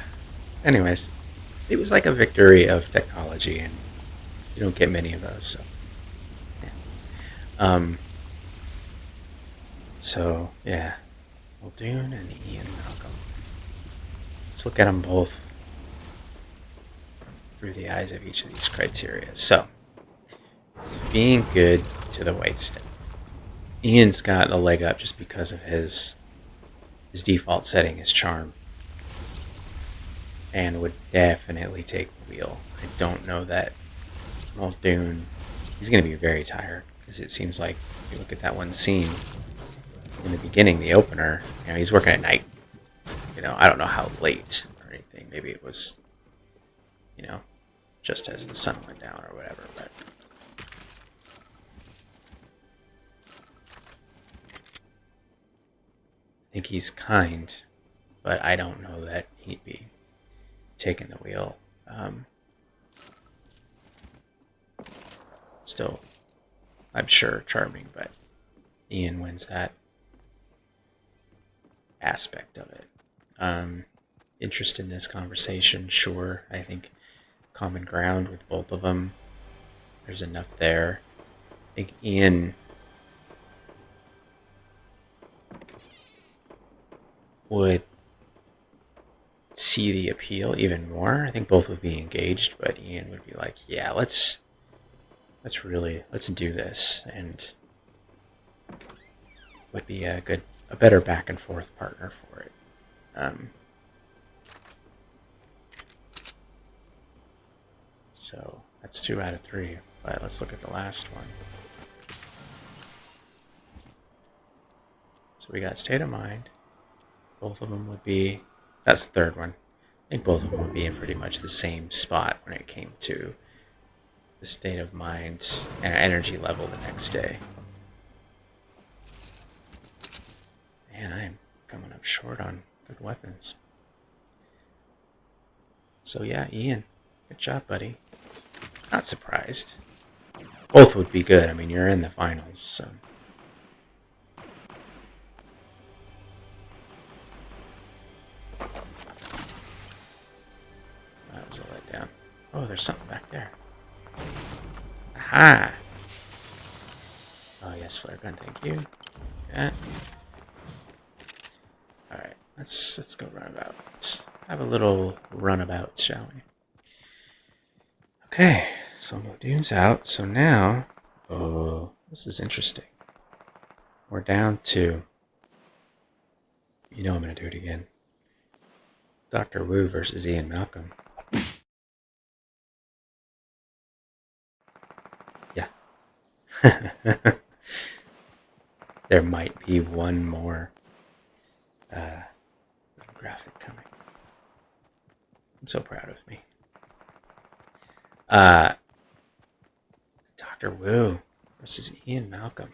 Anyways, it was like a victory of technology, and you don't get many of those. So, yeah. So yeah, Muldoon and Ian Malcolm. Let's look at them both through the eyes of each of these criteria. So, being good to the white staff. Ian's got a leg up just because of his default setting, his charm, and would definitely take the wheel. I don't know that Muldoon, he's going to be very tired, because it seems like, if you look at that one scene in the beginning, the opener, he's working at night. I don't know how late or anything. Maybe it was, just as the sun went down or whatever, but I think he's kind, but I don't know that he'd be taking the wheel. Still, I'm sure charming, but Ian wins that aspect of it. Interest in this conversation, sure. I think common ground with both of them. There's enough there. I think Ian would see the appeal even more. I think both would be engaged, but Ian would be like, yeah, let's do this, and would be a better back and forth partner for it. So that's 2 out of 3, but let's look at the last one. So we got state of mind. Both of them would be, that's the third one. I think both of them would be in pretty much the same spot when it came to the state of mind and energy level the next day. Man, I am coming up short on good weapons. So yeah, Ian, good job, buddy. Not surprised. Both would be good. I mean, you're in the finals, so. That was a letdown. Oh, there's something back there. Aha! Oh yes, flare gun, thank you. Yeah. Alright, let's go runabout. Have a little runabout, shall we? Okay, so Muldoon's out. So now, oh, this is interesting. We're down to, I'm going to do it again. Dr. Wu versus Ian Malcolm. Yeah. There might be one more graphic coming. I'm so proud of me. Dr. Wu versus Ian Malcolm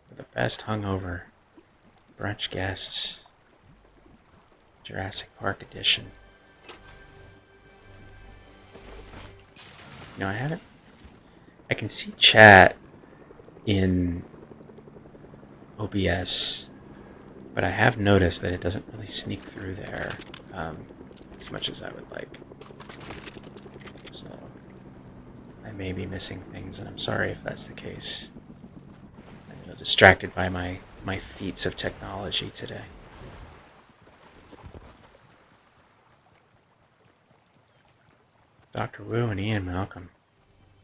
for the best hungover brunch guest, Jurassic Park edition. I can see chat in OBS, but I have noticed that it doesn't really sneak through there as much as I would like. So I may be missing things, and I'm sorry if that's the case. I'm a little distracted by my feats of technology today. Dr. Wu and Ian Malcolm.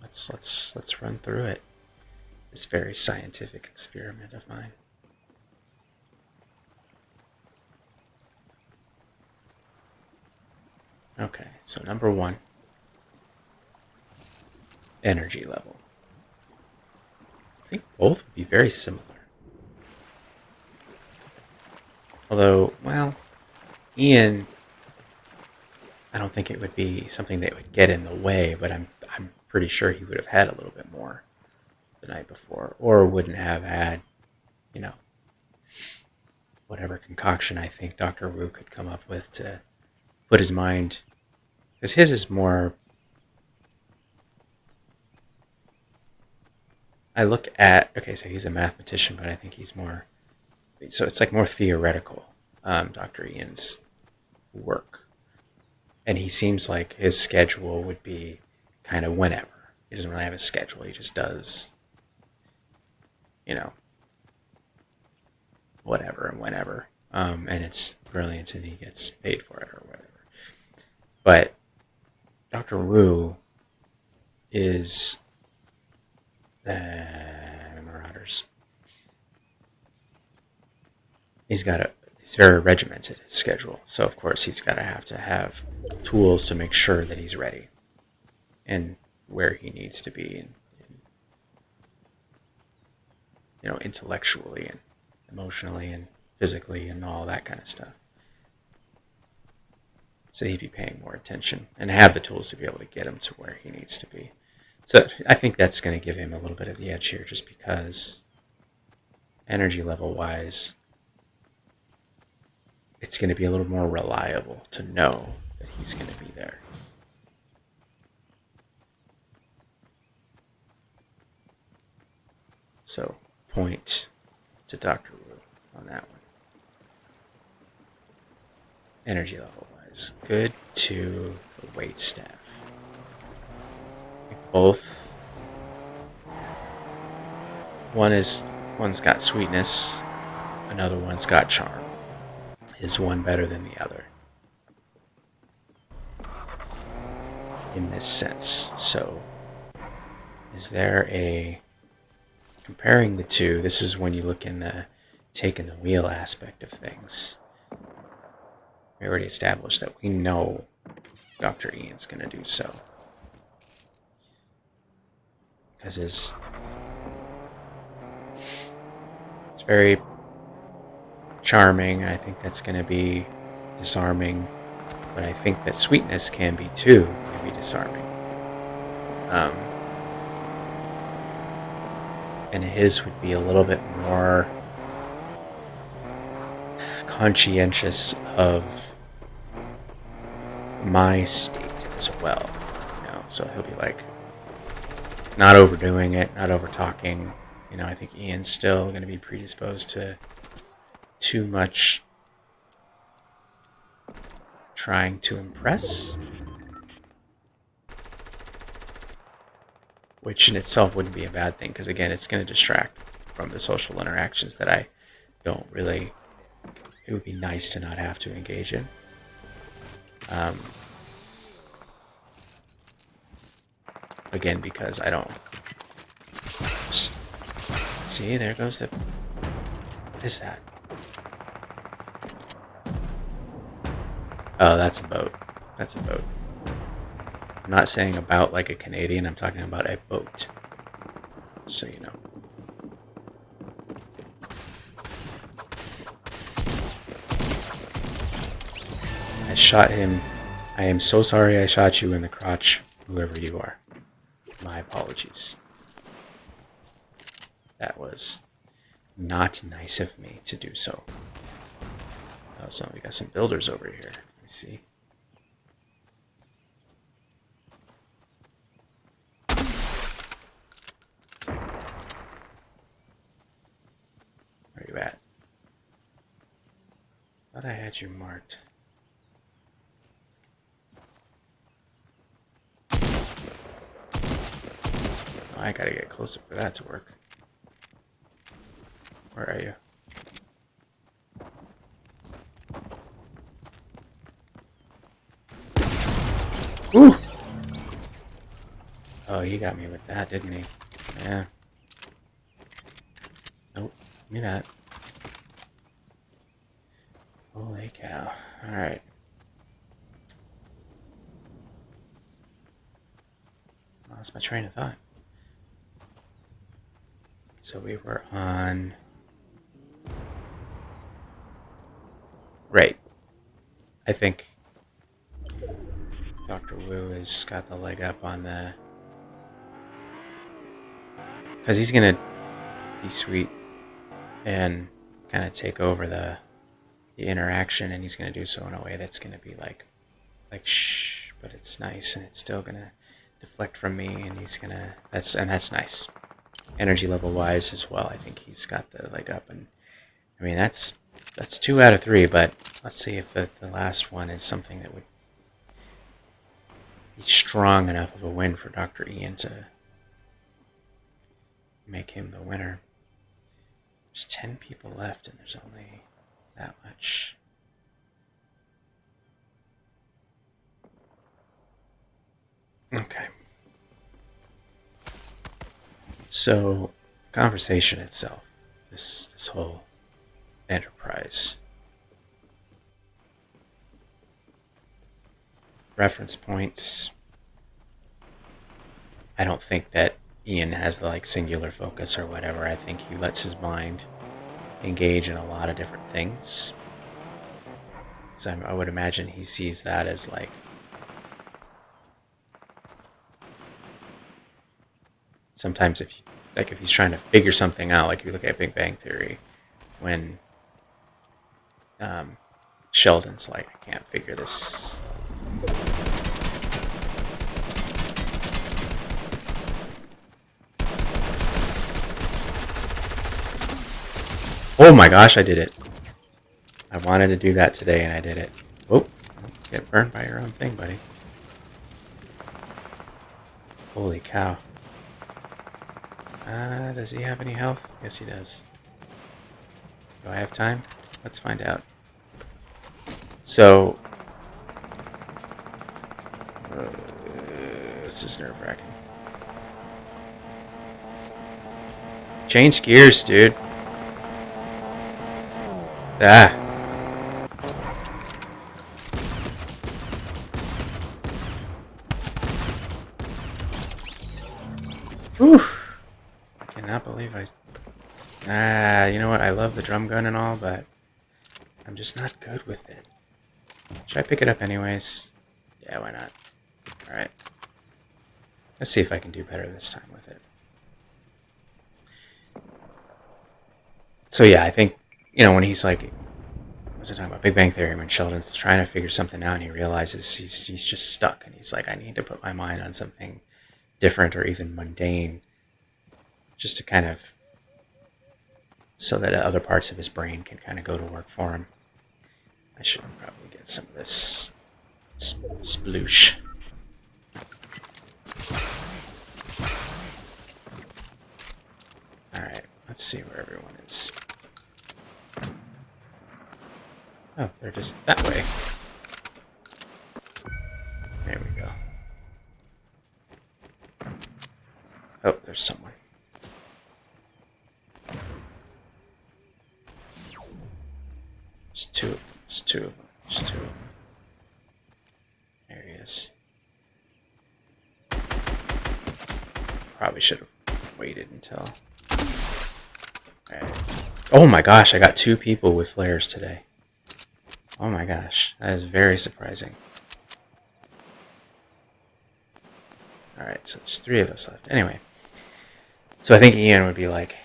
Let's run through it. This very scientific experiment of mine. Okay, so number 1. Energy level. I think both would be very similar. Although, well, Ian, I don't think it would be something that would get in the way, but I'm pretty sure he would have had a little bit more the night before, or wouldn't have had, whatever concoction I think Dr. Wu could come up with to put his mind, because his is more, okay, so he's a mathematician, but I think he's more, so it's like more theoretical, Dr. Ian's work. And he seems like his schedule would be kind of whenever. He doesn't really have a schedule. He just does, whatever and whenever. and it's brilliant, and he gets paid for it or whatever. But Dr. Wu is the Marauders. He's very regimented, his schedule. So of course he's got to have tools to make sure that he's ready and where he needs to be, and intellectually and emotionally and physically and all that kind of stuff. So he'd be paying more attention and have the tools to be able to get him to where he needs to be. So I think that's going to give him a little bit of the edge here, just because energy level wise, it's going to be a little more reliable to know that he's going to be there. So point to Dr. Wu on that one. Energy level wise, good to the wait staff. Both. One's got sweetness, another one's got charm. Is one better than the other in this sense? So is there comparing the two? This is when you look in the taking the wheel aspect of things. We already established that we know Dr. Ian's going to do so, because it's very charming. I think that's going to be disarming, but I think that sweetness can be disarming. And his would be a little bit more conscientious of my state as well. So he'll be like not overdoing it, not over talking. I think Ian's still going to be predisposed to too much trying to impress, which in itself wouldn't be a bad thing, because again, it's going to distract from the social interactions that I don't really, it would be nice to not have to engage in. Again, because I don't see, there goes the, what is that? Oh, that's a boat. That's a boat. I'm not saying about like a Canadian, I'm talking about a boat. So you know. I shot him. I am so sorry I shot you in the crotch, whoever you are. My apologies. That was not nice of me to do so. Oh, so we got some builders over here. Let me see. Where are you at? Thought I had you marked. Oh, I gotta get closer for that to work. Where are you? Ooh! Oh, he got me with that, didn't he? Yeah. Nope. Give me that. Holy cow. Alright. Lost my train of thought. So we were on... Right. I think Dr. Wu has got the leg up on the... Because he's going to be sweet and kind of take over the interaction, and he's going to do so in a way that's going to be like shh, but it's nice, and it's still going to deflect from me, and he's going to... That's nice. Energy level wise as well, I think he's got the leg up, and I mean, that's 2 out of 3, but let's see if the last one is something that would be strong enough of a win for Dr. Ian to make him the winner. There's 10 people left, and there's only that much. Okay. So, conversation itself, this whole enterprise. Reference points. I don't think that Ian has the like singular focus or whatever. I think he lets his mind engage in a lot of different things. Because I would imagine he sees that as like sometimes if he's trying to figure something out, like you look at Big Bang Theory, when Sheldon's like, I can't figure this. Oh my gosh, I did it. I wanted to do that today and I did it. Oh, get burned by your own thing, buddy. Holy cow. Does he have any health? Yes, he does. Do I have time? Let's find out. So, this is nerve-wracking. Change gears, dude. Ah. Whew. I cannot believe you know what? I love the drum gun and all, but I'm just not good with it. Should I pick it up anyways? Yeah, why not? Alright. Let's see if I can do better this time with it. So yeah, I think, you know, when he's like, was I talking about Big Bang Theory, when Sheldon's trying to figure something out and he realizes he's just stuck and he's like, I need to put my mind on something different or even mundane just to kind of, so that other parts of his brain can kind of go to work for him. I should probably get some of this sploosh. Alright, let's see where everyone is. Oh, they're just that way. There we go. Oh, there's someone. There's two of them. There's two of them. There's two of them. There he is. Probably should have waited until... Alright. Oh my gosh, I got 2 people with flares today. Oh my gosh, that is very surprising. Alright, so there's 3 of us left. Anyway, so I think Ian would be like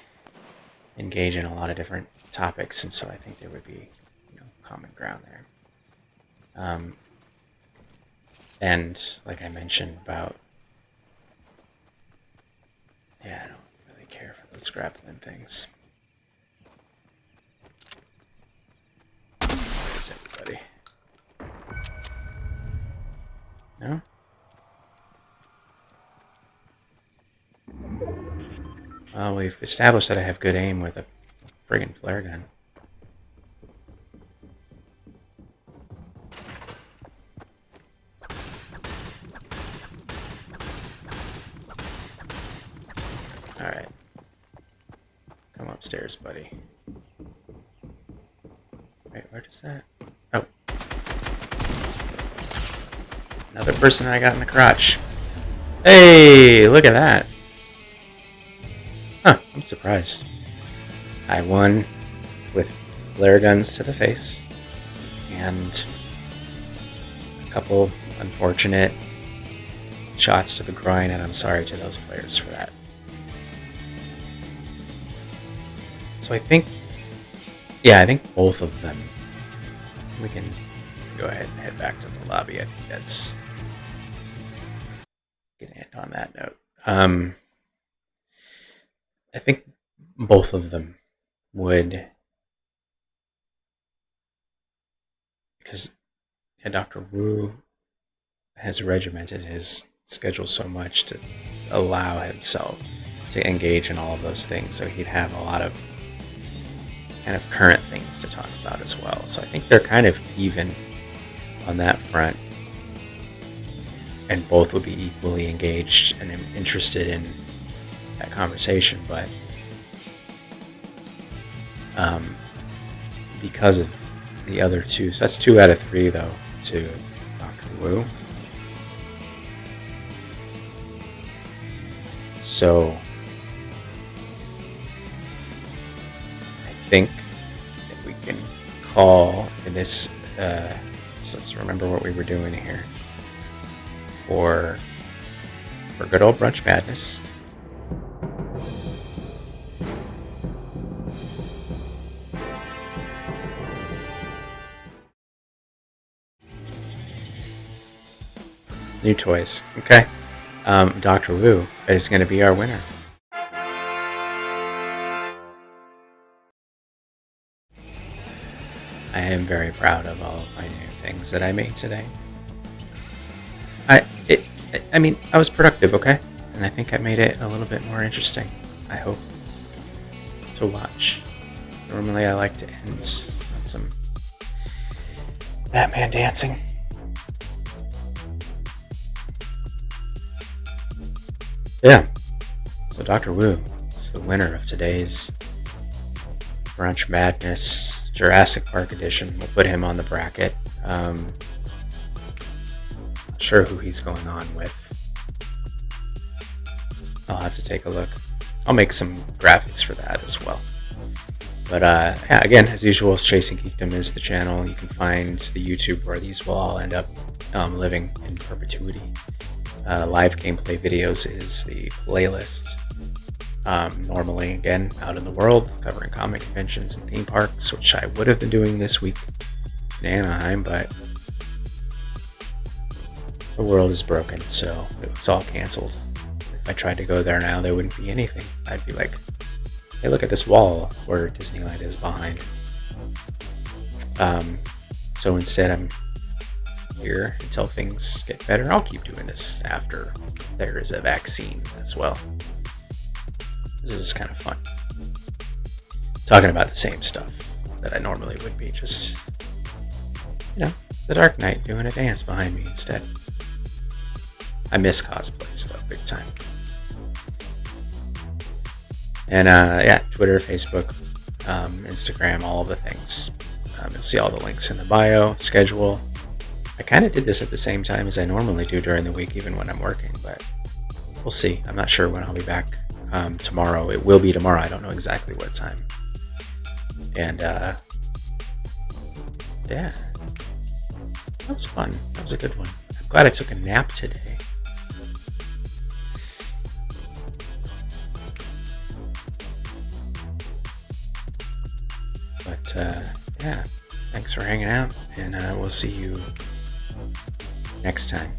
engage in a lot of different topics, and so I think there would be, you know, common ground there. And like I mentioned about, yeah, I don't really care for those grappling things. Where's everybody? No? Well, we've established that I have good aim with a friggin' flare gun. Alright. Come upstairs, buddy. Wait, where does that... Oh. Another person I got in the crotch. Hey, look at that. Huh, I'm surprised. I won with flare guns to the face and a couple unfortunate shots to the groin, and I'm sorry to those players for that. So I think both of them, we can go ahead and head back to the lobby. I think that's going to end on that note. I think both of them would, because Dr. Wu has regimented his schedule so much to allow himself to engage in all of those things, so he'd have a lot of kind of current things to talk about as well. So I think they're kind of even on that front, and both would be equally engaged and interested in that conversation. But because of the other two, so that's 2 out of 3 though to Dr. Wu. So I think that we can call in this. So let's remember what we were doing here for good old Brunch Madness. New toys. Okay. Dr. Wu is going to be our winner. I am very proud of all of my new things that I made today. I mean, I was productive, okay? And I think I made it a little bit more interesting, I hope, to watch. Normally I like to end on some Batman dancing. Yeah. So Dr. Wu is the winner of today's Brunch Madness Jurassic Park edition. We'll put him on the bracket. Not sure who he's going on with. I'll have to take a look. I'll make some graphics for that as well. But yeah, again, as usual, Chasing Geekdom is the channel. You can find the YouTube where these will all end up living in perpetuity. Live gameplay videos is the playlist. Normally, again, out in the world, covering comic conventions and theme parks, which I would have been doing this week in Anaheim, but the world is broken, so it was all canceled. If I tried to go there now, there wouldn't be anything. I'd be like, hey, look at this wall where Disneyland is behind. So instead, I'm here until things get better. I'll keep doing this after there is a vaccine as well. This is kind of fun. Talking about the same stuff that I normally would be, just, the Dark Knight doing a dance behind me instead. I miss cosplays though, big time. And yeah, Twitter, Facebook, Instagram, all of the things. You'll see all the links in the bio, schedule. I kind of did this at the same time as I normally do during the week, even when I'm working, but we'll see. I'm not sure when I'll be back tomorrow. It will be tomorrow. I don't know exactly what time. And yeah, that was fun. That was a good one. I'm glad I took a nap today. But yeah, thanks for hanging out, and we'll see you next time.